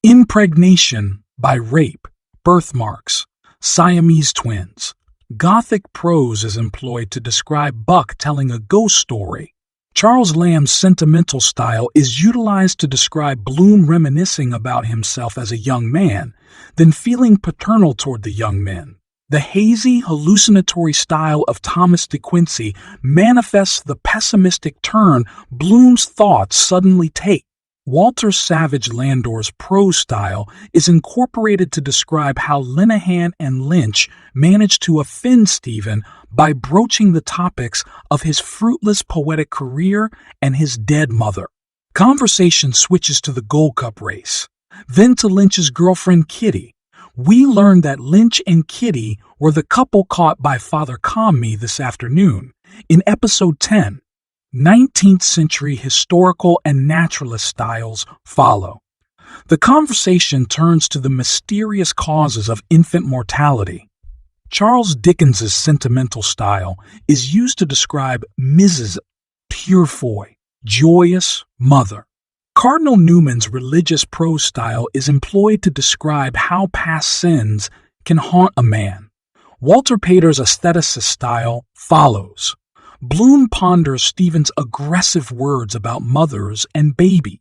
impregnation by rape, birthmarks, Siamese twins. Gothic prose is employed to describe Buck telling a ghost story. Charles Lamb's sentimental style is utilized to describe Bloom reminiscing about himself as a young man, then feeling paternal toward the young men. The hazy, hallucinatory style of Thomas de Quincey manifests the pessimistic turn Bloom's thoughts suddenly take. Walter Savage Landor's prose style is incorporated to describe how Linehan and Lynch managed to offend Stephen by broaching the topics of his fruitless poetic career and his dead mother. Conversation switches to the Gold Cup race, then to Lynch's girlfriend Kitty. We learn that Lynch and Kitty were the couple caught by Father Combe this afternoon in episode 10. 19th century historical and naturalist styles follow. The conversation turns to the mysterious causes of infant mortality. Charles Dickens's sentimental style is used to describe Mrs. Purefoy, joyous mother. Cardinal Newman's religious prose style is employed to describe how past sins can haunt a man. Walter Pater's aestheticist style follows. Bloom ponders Stephen's aggressive words about mothers and baby.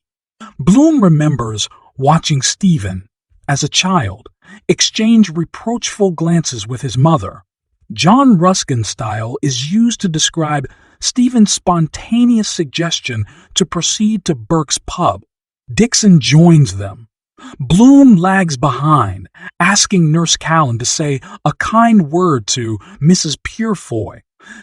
Bloom remembers watching Stephen, as a child, exchange reproachful glances with his mother. John Ruskin's style is used to describe Stephen's spontaneous suggestion to proceed to Burke's pub. Dixon joins them. Bloom lags behind, asking Nurse Callan to say a kind word to Mrs. Purefoy.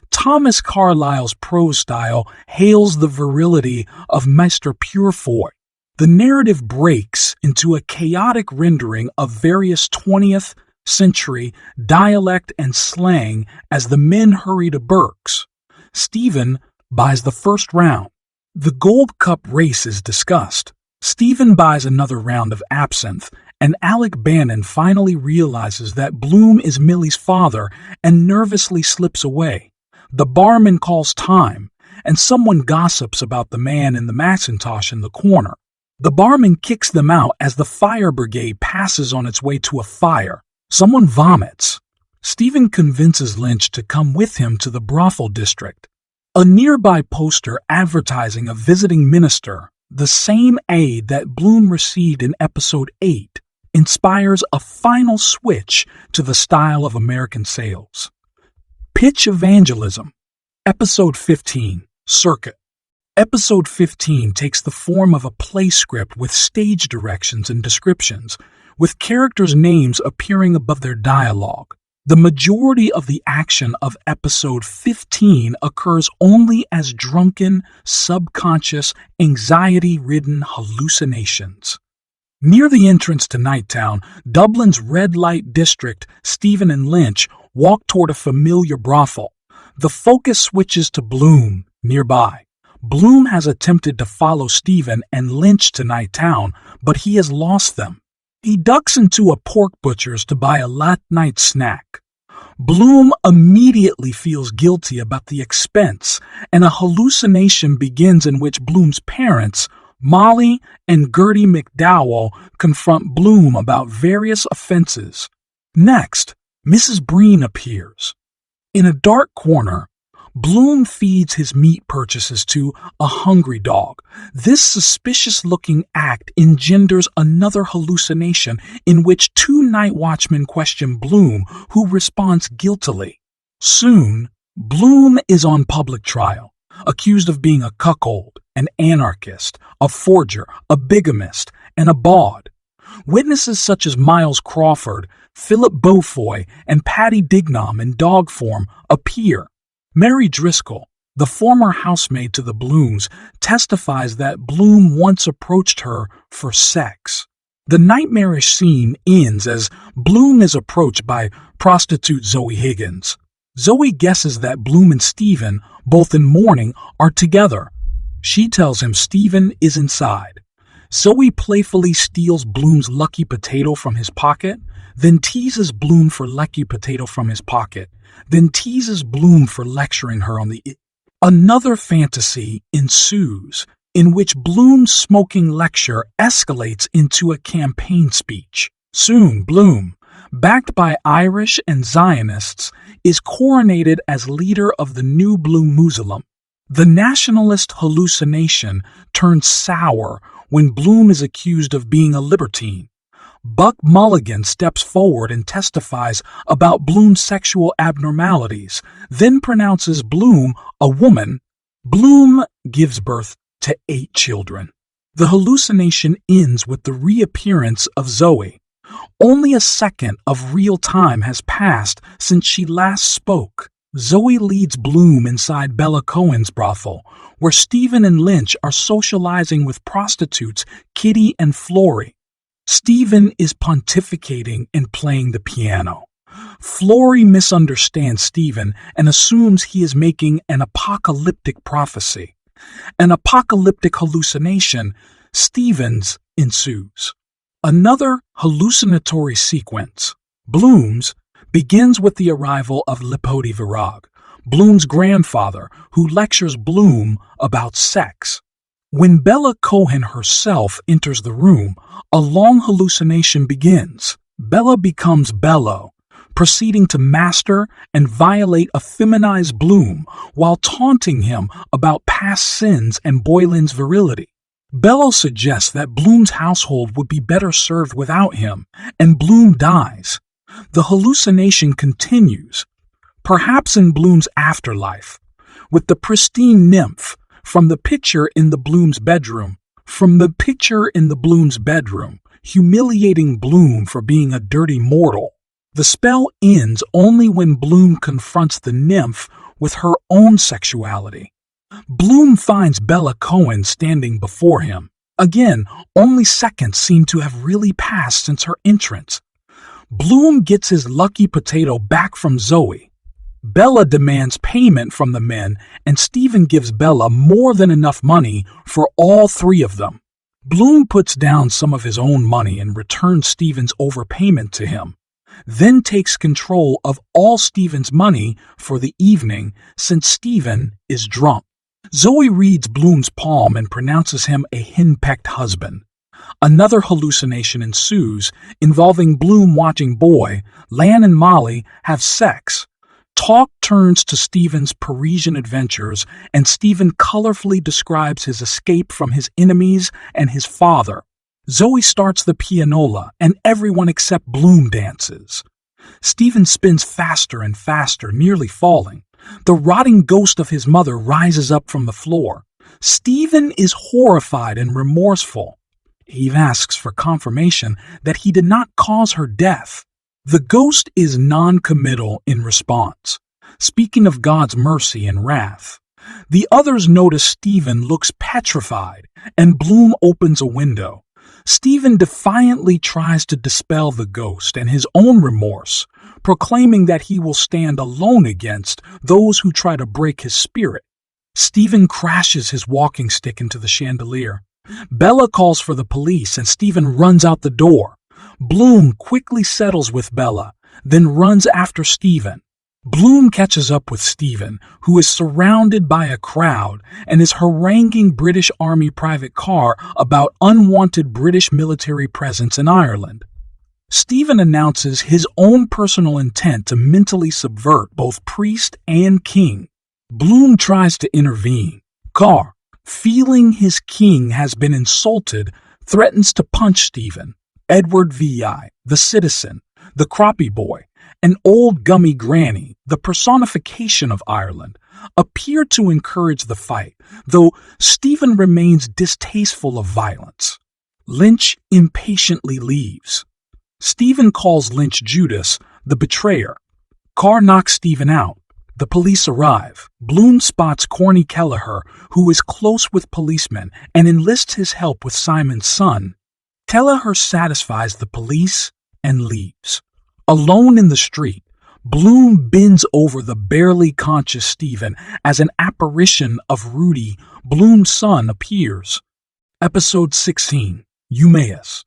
Thomas Carlyle's prose style hails the virility of Mr. Purefoy. The narrative breaks into a chaotic rendering of various 20th century dialect and slang as the men hurry to Burke's. Stephen buys the first round. The Gold Cup race is discussed. Stephen buys another round of absinthe, and Alec Bannon finally realizes that Bloom is Millie's father and nervously slips away. The barman calls time, and someone gossips about the man in the Macintosh in the corner. The barman kicks them out as the fire brigade passes on its way to a fire. Someone vomits. Stephen convinces Lynch to come with him to the brothel district. A nearby poster advertising a visiting minister, the same aid that Bloom received in episode 8, inspires a final switch to the style of American sales. Pitch evangelism. Episode 15, Circuit. Episode 15 takes the form of a play script with stage directions and descriptions, with characters' names appearing above their dialogue. The majority of the action of episode 15 occurs only as drunken, subconscious, anxiety-ridden hallucinations. Near the entrance to Nighttown, Dublin's red light district, Stephen and Lynch walk toward a familiar brothel. The focus switches to Bloom, nearby. Bloom has attempted to follow Stephen and Lynch to Nighttown, but he has lost them. He ducks into a pork butcher's to buy a late-night snack. Bloom immediately feels guilty about the expense, and a hallucination begins in which Bloom's parents, Molly and Gertie McDowell, confront Bloom about various offenses. Next, Mrs. Breen appears. In a dark corner, Bloom feeds his meat purchases to a hungry dog. This suspicious-looking act engenders another hallucination in which two night watchmen question Bloom, who responds guiltily. Soon, Bloom is on public trial, accused of being a cuckold, an anarchist, a forger, a bigamist, and a bawd. Witnesses such as Miles Crawford, Philip Beaufoy, and Patty Dignam in dog form appear. Mary Driscoll, the former housemaid to the Blooms, testifies that Bloom once approached her for sex. The nightmarish scene ends as Bloom is approached by prostitute Zoe Higgins. Zoe guesses that Bloom and Stephen, both in mourning, are together. She tells him Stephen is inside. Zoe playfully steals Bloom's lucky potato from his pocket, then teases Bloom for lucky potato from his pocket, then teases Bloom for lecturing her on the... Another fantasy ensues, in which Bloom's smoking lecture escalates into a campaign speech. Soon, Bloom, backed by Irish and Zionists, is coronated as leader of the new Blue Muslim. The nationalist hallucination turns sour when Bloom is accused of being a libertine. Buck Mulligan steps forward and testifies about Bloom's sexual abnormalities, then pronounces Bloom a woman. Bloom gives birth to 8 children. The hallucination ends with the reappearance of Zoe. Only a second of real time has passed since she last spoke. Zoe leads Bloom inside Bella Cohen's brothel, where Stephen and Lynch are socializing with prostitutes Kitty and Flory. Stephen is pontificating and playing the piano. Flory misunderstands Stephen and assumes he is making an apocalyptic prophecy. An apocalyptic hallucination, Stephen's, ensues. Another hallucinatory sequence, Bloom's, begins with the arrival of Leopold, Bloom's grandfather, who lectures Bloom about sex. When Bella Cohen herself enters the room, a long hallucination begins. Bella becomes Bello, proceeding to master and violate a feminized Bloom while taunting him about past sins and Boylan's virility. Bello suggests that Bloom's household would be better served without him, and Bloom dies. The hallucination continues, perhaps in Bloom's afterlife, with the pristine nymph from the picture in the Bloom's bedroom, humiliating Bloom for being a dirty mortal. The spell ends only when Bloom confronts the nymph with her own sexuality. Bloom finds Bella Cohen standing before him. Again, only seconds seem to have really passed since her entrance. Bloom gets his lucky potato back from Zoe. Bella demands payment from the men, and Stephen gives Bella more than enough money for all 3 of them. Bloom puts down some of his own money and returns Stephen's overpayment to him, then takes control of all Stephen's money for the evening since Stephen is drunk. Zoe reads Bloom's palm and pronounces him a henpecked husband. Another hallucination ensues, involving Bloom watching Boy, Lan and Molly have sex. Talk turns to Stephen's Parisian adventures, and Stephen colorfully describes his escape from his enemies and his father. Zoe starts the pianola, and everyone except Bloom dances. Stephen spins faster and faster, nearly falling. The rotting ghost of his mother rises up from the floor. Stephen is horrified and remorseful. He asks for confirmation that he did not cause her death. The ghost is non-committal in response, speaking of God's mercy and wrath. The others notice Stephen looks petrified, and Bloom opens a window. Stephen defiantly tries to dispel the ghost and his own remorse, proclaiming that he will stand alone against those who try to break his spirit. Stephen crashes his walking stick into the chandelier. Bella calls for the police, and Stephen runs out the door. Bloom quickly settles with Bella, then runs after Stephen. Bloom catches up with Stephen, who is surrounded by a crowd and is haranguing British Army Private Carr about unwanted British military presence in Ireland. Stephen announces his own personal intent to mentally subvert both priest and king. Bloom tries to intervene. Carr, feeling his king has been insulted, threatens to punch Stephen. Edward V.I., the citizen, the croppy boy, and old gummy granny, the personification of Ireland, appear to encourage the fight, though Stephen remains distasteful of violence. Lynch impatiently leaves. Stephen calls Lynch Judas, the betrayer. Carr knocks Stephen out. The police arrive. Bloom spots Corny Kelleher, who is close with policemen, and enlists his help with Simon's son. Kelleher satisfies the police and leaves. Alone in the street, Bloom bends over the barely conscious Stephen as an apparition of Rudy, Bloom's son, appears. Episode 16, Eumaeus.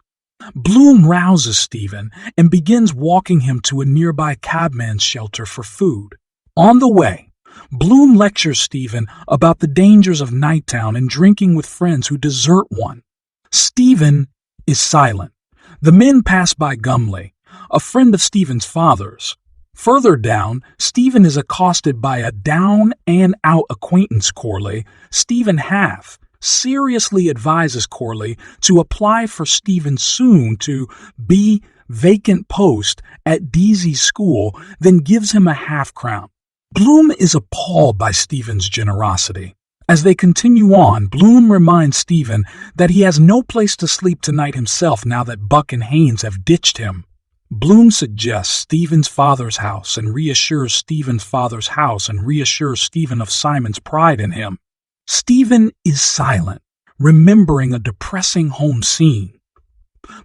Bloom rouses Stephen and begins walking him to a nearby cabman's shelter for food. On the way, Bloom lectures Stephen about the dangers of Nighttown and drinking with friends who desert one. Stephen is silent. The men pass by Gumley, a friend of Stephen's father's. Further down, Stephen is accosted by a down-and-out acquaintance Corley. Stephen Half seriously advises Corley to apply for Stephen's soon-to-be vacant post at Deasy's school, then gives him a half-crown. Bloom is appalled by Stephen's generosity. As they continue on, Bloom reminds Stephen that he has no place to sleep tonight himself now that Buck and Haynes have ditched him. Bloom suggests Stephen's father's house and reassures Stephen of Simon's pride in him. Stephen is silent, remembering a depressing home scene.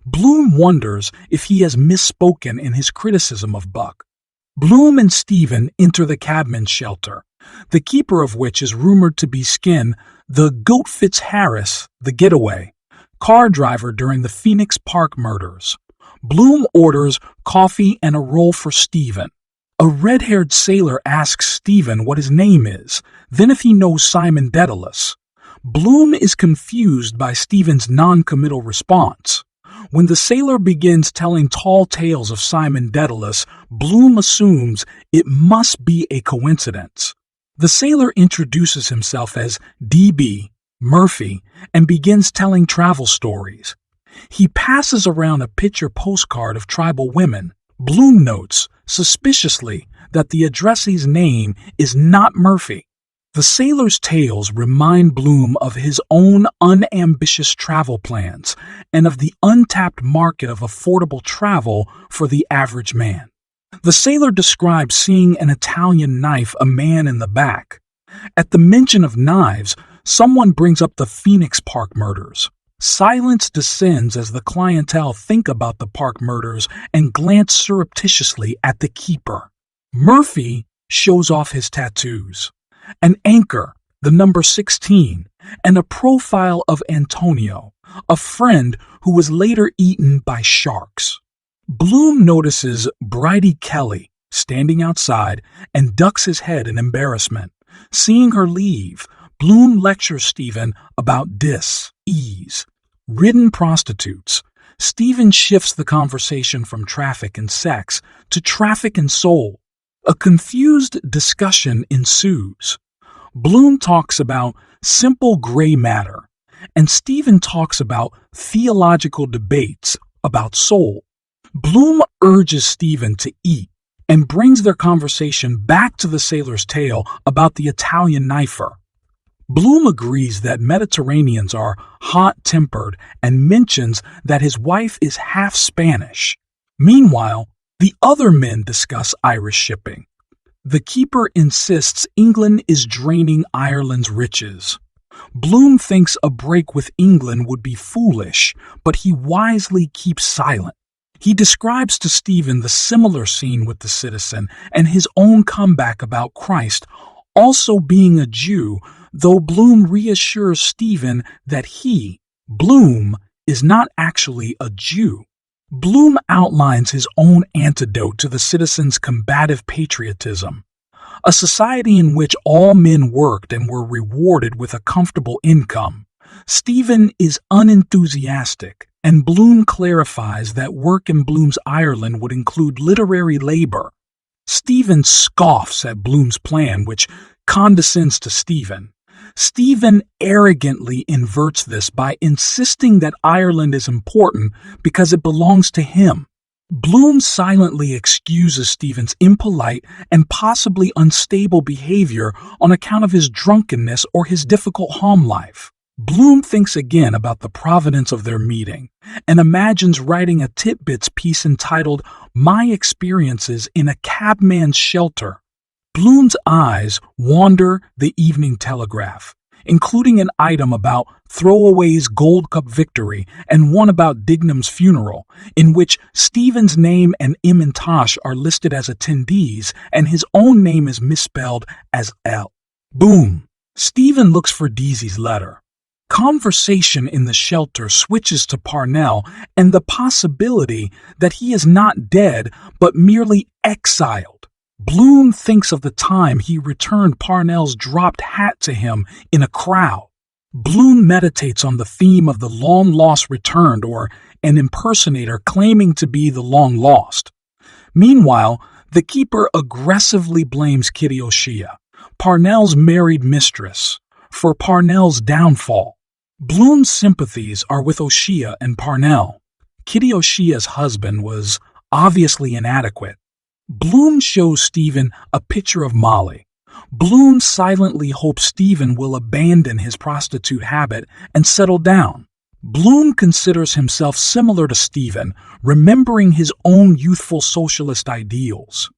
Bloom wonders if he has misspoken in his criticism of Buck. Bloom and Stephen enter the cabman's shelter, the keeper of which is rumored to be Skin, the Goat Fitzharris, the getaway, car driver during the Phoenix Park murders. Bloom orders coffee and a roll for Stephen. A red-haired sailor asks Stephen what his name is, then if he knows Simon Dedalus. Bloom is confused by Stephen's non-committal response. When the sailor begins telling tall tales of Simon Dedalus, Bloom assumes it must be a coincidence. The sailor introduces himself as D.B. Murphy and begins telling travel stories. He passes around a picture postcard of tribal women. Bloom notes, suspiciously, that the addressee's name is not Murphy. The sailor's tales remind Bloom of his own unambitious travel plans and of the untapped market of affordable travel for the average man. The sailor describes seeing an Italian knife a man in the back. At the mention of knives, someone brings up the Phoenix Park murders. Silence descends as the clientele think about the Park murders and glance surreptitiously at the keeper. Murphy shows off his tattoos, an anchor, the number 16, and a profile of Antonio, a friend who was later eaten by sharks. Bloom notices Bridie Kelly standing outside and ducks his head in embarrassment. Seeing her leave, Bloom lectures Stephen about dis-ease, ridden prostitutes. Stephen shifts the conversation from traffic and sex to traffic and soul. A confused discussion ensues. Bloom talks about simple gray matter, and Stephen talks about theological debates about soul. Bloom urges Stephen to eat and brings their conversation back to the sailor's tale about the Italian knifer. Bloom agrees that Mediterraneans are hot-tempered and mentions that his wife is half Spanish. Meanwhile, the other men discuss Irish shipping. The keeper insists England is draining Ireland's riches. Bloom thinks a break with England would be foolish, but he wisely keeps silent. He describes to Stephen the similar scene with the citizen and his own comeback about Christ also being a Jew, though Bloom reassures Stephen that he, Bloom, is not actually a Jew. Bloom outlines his own antidote to the citizen's combative patriotism. A society in which all men worked and were rewarded with a comfortable income. Stephen is unenthusiastic, and Bloom clarifies that work in Bloom's Ireland would include literary labor. Stephen scoffs at Bloom's plan, which condescends to Stephen. Stephen arrogantly inverts this by insisting that Ireland is important because it belongs to him. Bloom silently excuses Stephen's impolite and possibly unstable behavior on account of his drunkenness or his difficult home life. Bloom thinks again about the provenance of their meeting and imagines writing a tidbits piece entitled My Experiences in a Cabman's Shelter. Bloom's eyes wander the Evening Telegraph, including an item about Throwaway's Gold Cup victory and one about Dignam's funeral, in which Stephen's name and Immintosh are listed as attendees and his own name is misspelled as L. Boom! Stephen looks for Deasy's letter. Conversation in the shelter switches to Parnell and the possibility that he is not dead but merely exiled. Bloom thinks of the time he returned Parnell's dropped hat to him in a crowd. Bloom meditates on the theme of the long-lost returned, or an impersonator claiming to be the long-lost. Meanwhile, the keeper aggressively blames Kitty O'Shea, Parnell's married mistress, for Parnell's downfall. Bloom's sympathies are with O'Shea and Parnell. Kitty O'Shea's husband was obviously inadequate. Bloom shows Stephen a picture of Molly. Bloom silently hopes Stephen will abandon his prostitute habit and settle down. Bloom considers himself similar to Stephen, remembering his own youthful socialist ideals.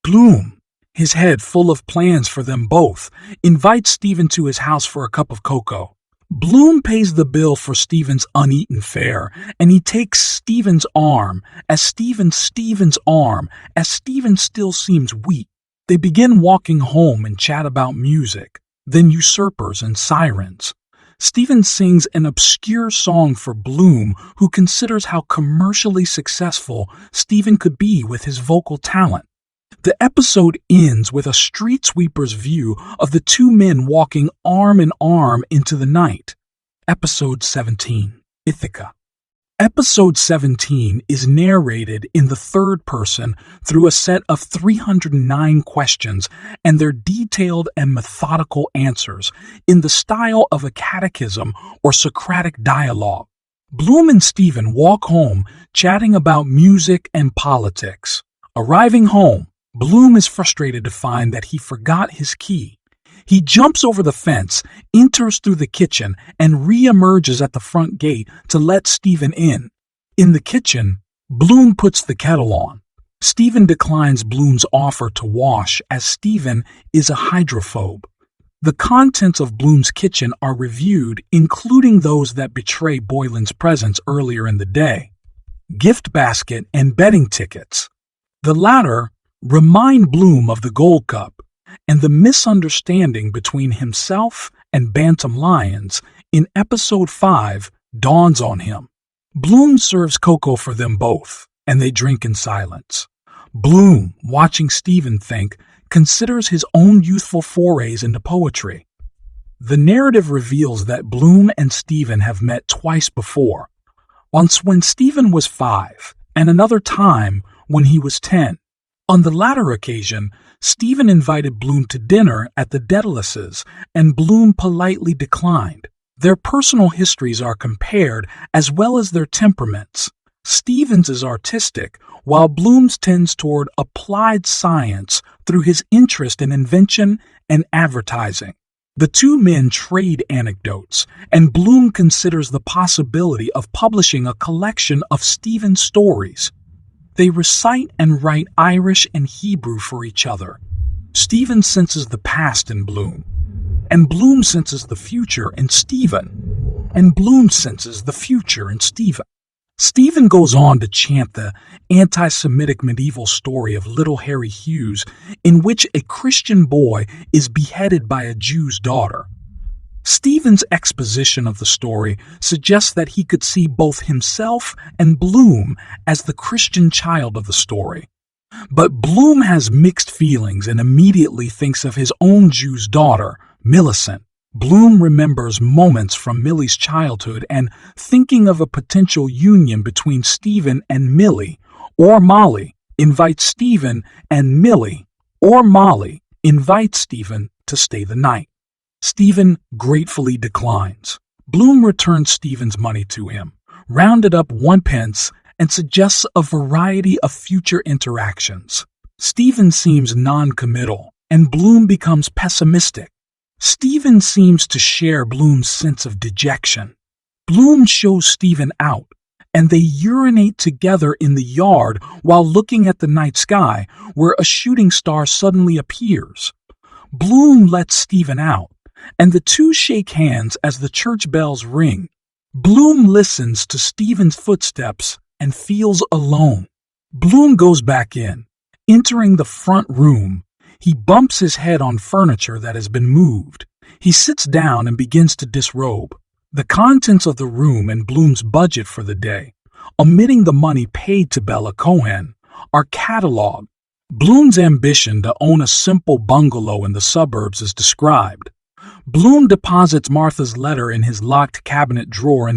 Bloom, his head full of plans for them both, invites Stephen to his house for a cup of cocoa. Bloom pays the bill for Stephen's uneaten fare, and he takes Stephen's arm as Stephen's arm as Stephen still seems weak. They begin walking home and chat about music, then usurpers and sirens. Stephen sings an obscure song for Bloom, who considers how commercially successful Stephen could be with his vocal talent. The episode ends with a street sweeper's view of the two men walking arm in arm into the night. Episode 17, Ithaca. Episode 17 is narrated in the third person through a set of 309 questions and their detailed and methodical answers in the style of a catechism or Socratic dialogue. Bloom and Stephen walk home chatting about music and politics. Arriving home, Bloom is frustrated to find that he forgot his key. He jumps over the fence, enters through the kitchen, and re-emerges at the front gate to let Stephen in. In the kitchen, Bloom puts the kettle on. Stephen declines Bloom's offer to wash as Stephen is a hydrophobe. The contents of Bloom's kitchen are reviewed, including those that betray Boylan's presence earlier in the day. Gift basket and betting tickets. The latter remind Bloom of the Gold Cup, and the misunderstanding between himself and Bantam Lions in Episode 5 dawns on him. Bloom serves cocoa for them both, and they drink in silence. Bloom, watching Stephen think, considers his own youthful forays into poetry. The narrative reveals that Bloom and Stephen have met twice before, once when Stephen was 5, and another time when he was 10. On the latter occasion, Stephen invited Bloom to dinner at the Dedaluses, and Bloom politely declined. Their personal histories are compared, as well as their temperaments. Stephen's is artistic, while Bloom's tends toward applied science through his interest in invention and advertising. The two men trade anecdotes, and Bloom considers the possibility of publishing a collection of Stephen's stories. They recite and write Irish and Hebrew for each other. Stephen senses the past in Bloom, and Bloom senses the future in Stephen, and Bloom senses the future in Stephen. Stephen goes on to chant the anti-Semitic medieval story of Little Harry Hughes, in which a Christian boy is beheaded by a Jew's daughter. Stephen's exposition of the story suggests that he could see both himself and Bloom as the Christian child of the story. But Bloom has mixed feelings and immediately thinks of his own Jew's daughter, Millicent. Bloom remembers moments from Millie's childhood and, thinking of a potential union between Stephen and Millie, or Molly, invites Stephen and Millie, or Molly, invites Stephen to stay the night. Stephen gratefully declines. Bloom returns Stephen's money to him, rounded up 1 pence, and suggests a variety of future interactions. Stephen seems non-committal, and Bloom becomes pessimistic. Stephen seems to share Bloom's sense of dejection. Bloom shows Stephen out, and they urinate together in the yard while looking at the night sky, where a shooting star suddenly appears. Bloom lets Stephen out, and the two shake hands as the church bells ring. Bloom listens to Stephen's footsteps and feels alone. Bloom goes back in. Entering the front room, he bumps his head on furniture that has been moved. He sits down and begins to disrobe. The contents of the room and Bloom's budget for the day, omitting the money paid to Bella Cohen, are cataloged. Bloom's ambition to own a simple bungalow in the suburbs is described. Bloom deposits Martha's letter in his locked cabinet drawer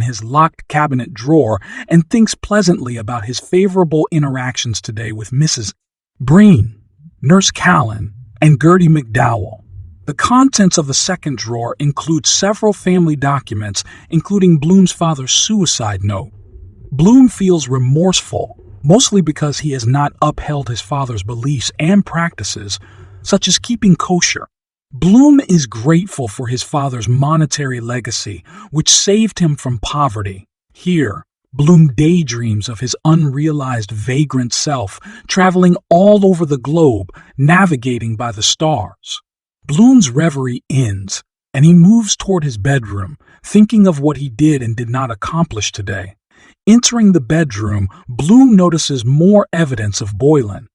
and thinks pleasantly about his favorable interactions today with Mrs. Breen, Nurse Callan, and Gertie McDowell. The contents of the second drawer include several family documents, including Bloom's father's suicide note. Bloom feels remorseful, mostly because he has not upheld his father's beliefs and practices, such as keeping kosher. Bloom is grateful for his father's monetary legacy, which saved him from poverty. Here, Bloom daydreams of his unrealized vagrant self, traveling all over the globe, navigating by the stars. Bloom's reverie ends, and he moves toward his bedroom, thinking of what he did and did not accomplish today. Entering the bedroom, Bloom notices more evidence of Boylan.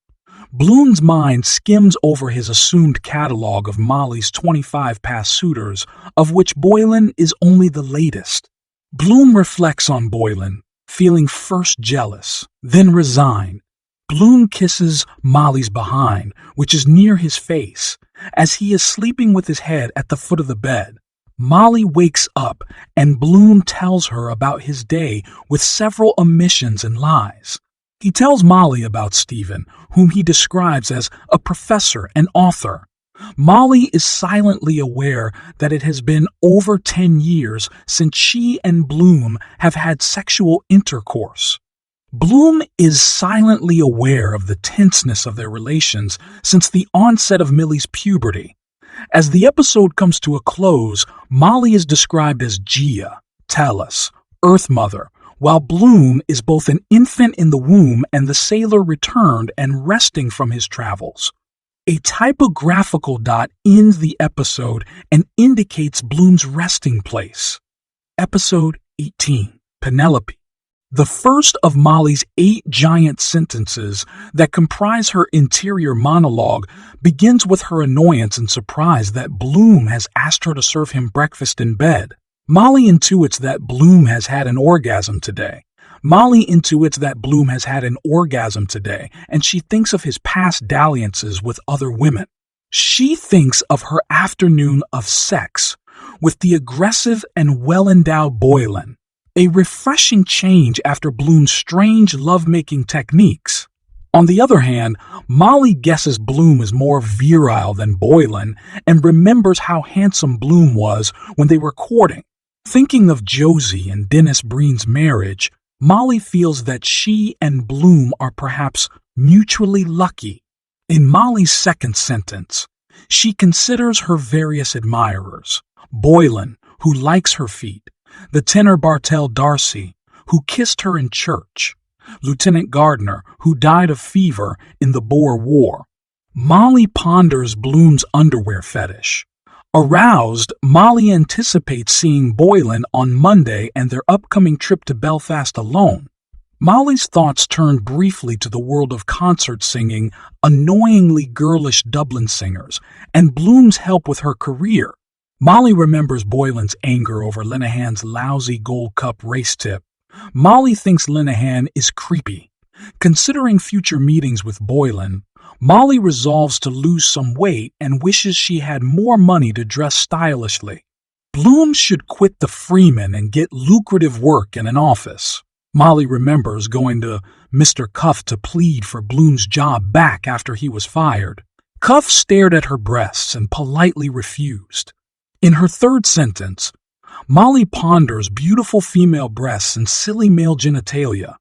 Bloom's mind skims over his assumed catalog of Molly's 25 past suitors, of which Boylan is only the latest. Bloom reflects on Boylan, feeling first jealous, then resigned. Bloom kisses Molly's behind, which is near his face, as he is sleeping with his head at the foot of the bed. Molly wakes up, and Bloom tells her about his day with several omissions and lies. He tells Molly about Stephen, whom he describes as a professor and author. Molly is silently aware that it has been over 10 years since she and Bloom have had sexual intercourse. Bloom is silently aware of the tenseness of their relations since the onset of Millie's puberty. As the episode comes to a close, Molly is described as Gia, Tellus, Earth Mother, while Bloom is both an infant in the womb and the sailor returned and resting from his travels. A typographical dot ends the episode and indicates Bloom's resting place. Episode 18, Penelope. The first of Molly's 8 giant sentences that comprise her interior monologue begins with her annoyance and surprise that Bloom has asked her to serve him breakfast in bed. Molly intuits that Bloom has had an orgasm today. And she thinks of his past dalliances with other women. She thinks of her afternoon of sex with the aggressive and well-endowed Boylan, a refreshing change after Bloom's strange lovemaking techniques. On the other hand, Molly guesses Bloom is more virile than Boylan and remembers how handsome Bloom was when they were courting. Thinking of Josie and Dennis Breen's marriage, Molly feels that she and Bloom are perhaps mutually lucky. In Molly's second sentence, she considers her various admirers: Boylan, who likes her feet; the tenor Bartell D'Arcy, who kissed her in church; Lieutenant Gardner, who died of fever in the Boer War. Molly ponders Bloom's underwear fetish. Aroused, Molly anticipates seeing Boylan on Monday and their upcoming trip to Belfast alone. Molly's thoughts turn briefly to the world of concert singing, annoyingly girlish Dublin singers, and Bloom's help with her career. Molly remembers Boylan's anger over Linehan's lousy Gold Cup race tip. Molly thinks Linehan is creepy. Considering future meetings with Boylan, Molly resolves to lose some weight and wishes she had more money to dress stylishly. Bloom should quit the Freeman and get lucrative work in an office. Molly remembers going to Mr. Cuff to plead for Bloom's job back after he was fired. Cuff stared at her breasts and politely refused. In her third sentence, Molly ponders beautiful female breasts and silly male genitalia.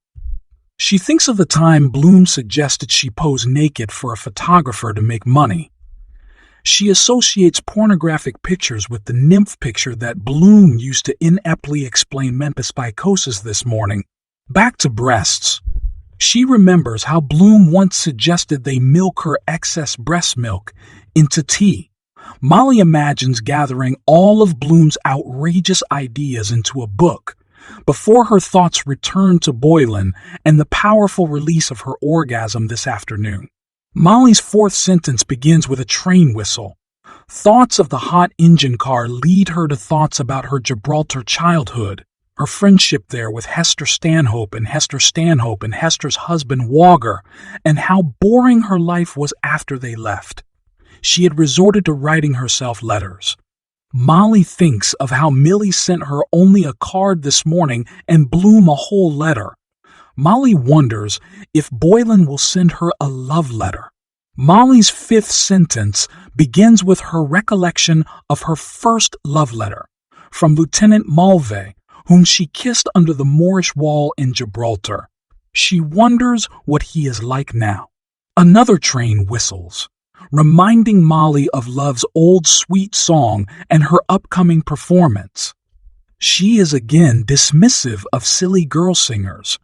She thinks of the time Bloom suggested she pose naked for a photographer to make money. She associates pornographic pictures with the nymph picture that Bloom used to ineptly explain memphispicosis this morning. Back to breasts. She remembers how Bloom once suggested they milk her excess breast milk into tea. Molly imagines gathering all of Bloom's outrageous ideas into a book before her thoughts return to Boylan and the powerful release of her orgasm this afternoon. Molly's fourth sentence begins with a train whistle. Thoughts of the hot engine car lead her to thoughts about her Gibraltar childhood, her friendship there with Hester Stanhope and Hester's husband Wogger, and how boring her life was after they left. She had resorted to writing herself letters. Molly thinks of how Millie sent her only a card this morning and Bloom a whole letter. Molly wonders if Boylan will send her a love letter. Molly's fifth sentence begins with her recollection of her first love letter from Lieutenant Mulvey, whom she kissed under the Moorish wall in Gibraltar. She wonders what he is like now. Another train whistles, reminding Molly of Love's old sweet song and her upcoming performance. She is again dismissive of silly girl singers.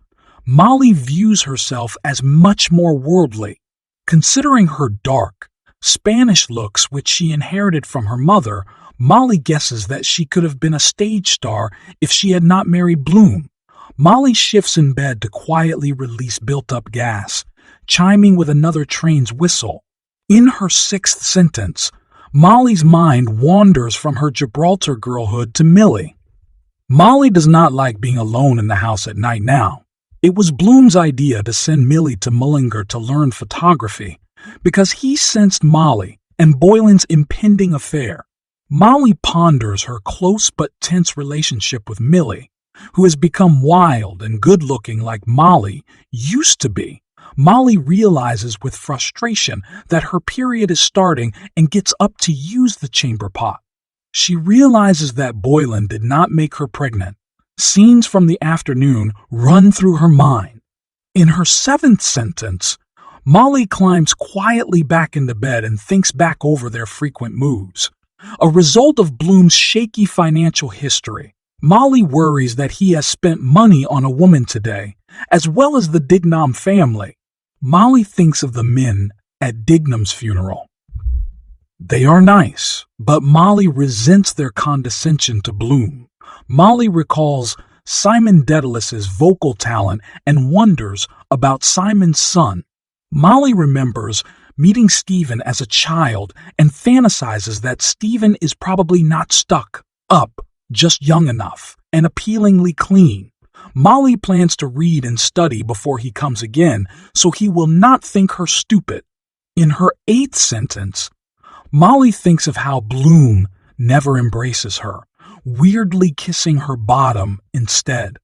Molly views herself as much more worldly. Considering her dark, Spanish looks which she inherited from her mother, Molly guesses that she could have been a stage star if she had not married Bloom. Molly shifts in bed to quietly release built-up gas, chiming with another train's whistle. In her sixth sentence, Molly's mind wanders from her Gibraltar girlhood to Millie. Molly does not like being alone in the house at night now. It was Bloom's idea to send Millie to Mullingar to learn photography because he sensed Molly and Boylan's impending affair. Molly ponders her close but tense relationship with Millie, who has become wild and good-looking like Molly used to be. Molly realizes with frustration that her period is starting and gets up to use the chamber pot. She realizes that Boylan did not make her pregnant. Scenes from the afternoon run through her mind. In her seventh sentence, Molly climbs quietly back into bed and thinks back over their frequent moves. A result of Bloom's shaky financial history, Molly worries that he has spent money on a woman today, as well as the Dignam family. Molly thinks of the men at Dignam's funeral. They are nice, but Molly resents their condescension to Bloom. Molly recalls Simon Dedalus's vocal talent and wonders about Simon's son. Molly remembers meeting Stephen as a child and fantasizes that Stephen is probably not stuck up, just young enough and appealingly clean. Molly plans to read and study before he comes again, so he will not think her stupid. In her eighth sentence, Molly thinks of how Bloom never embraces her, weirdly kissing her bottom instead.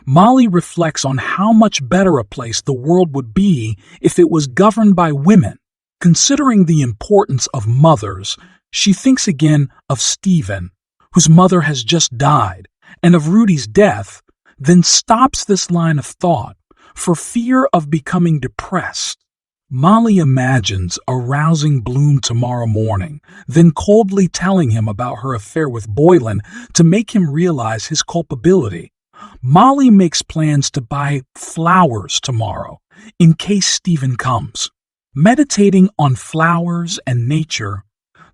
Molly reflects on how much better a place the world would be if it was governed by women. Considering the importance of mothers, she thinks again of Stephen, whose mother has just died, and of Rudy's death, then stops this line of thought for fear of becoming depressed. Molly imagines arousing Bloom tomorrow morning, then coldly telling him about her affair with Boylan to make him realize his culpability. Molly makes plans to buy flowers tomorrow in case Stephen comes. Meditating on flowers and nature,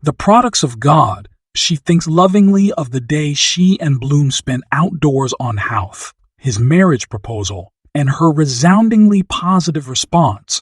the products of God, she thinks lovingly of the day she and Bloom spent outdoors on Howth, his marriage proposal, and her resoundingly positive response.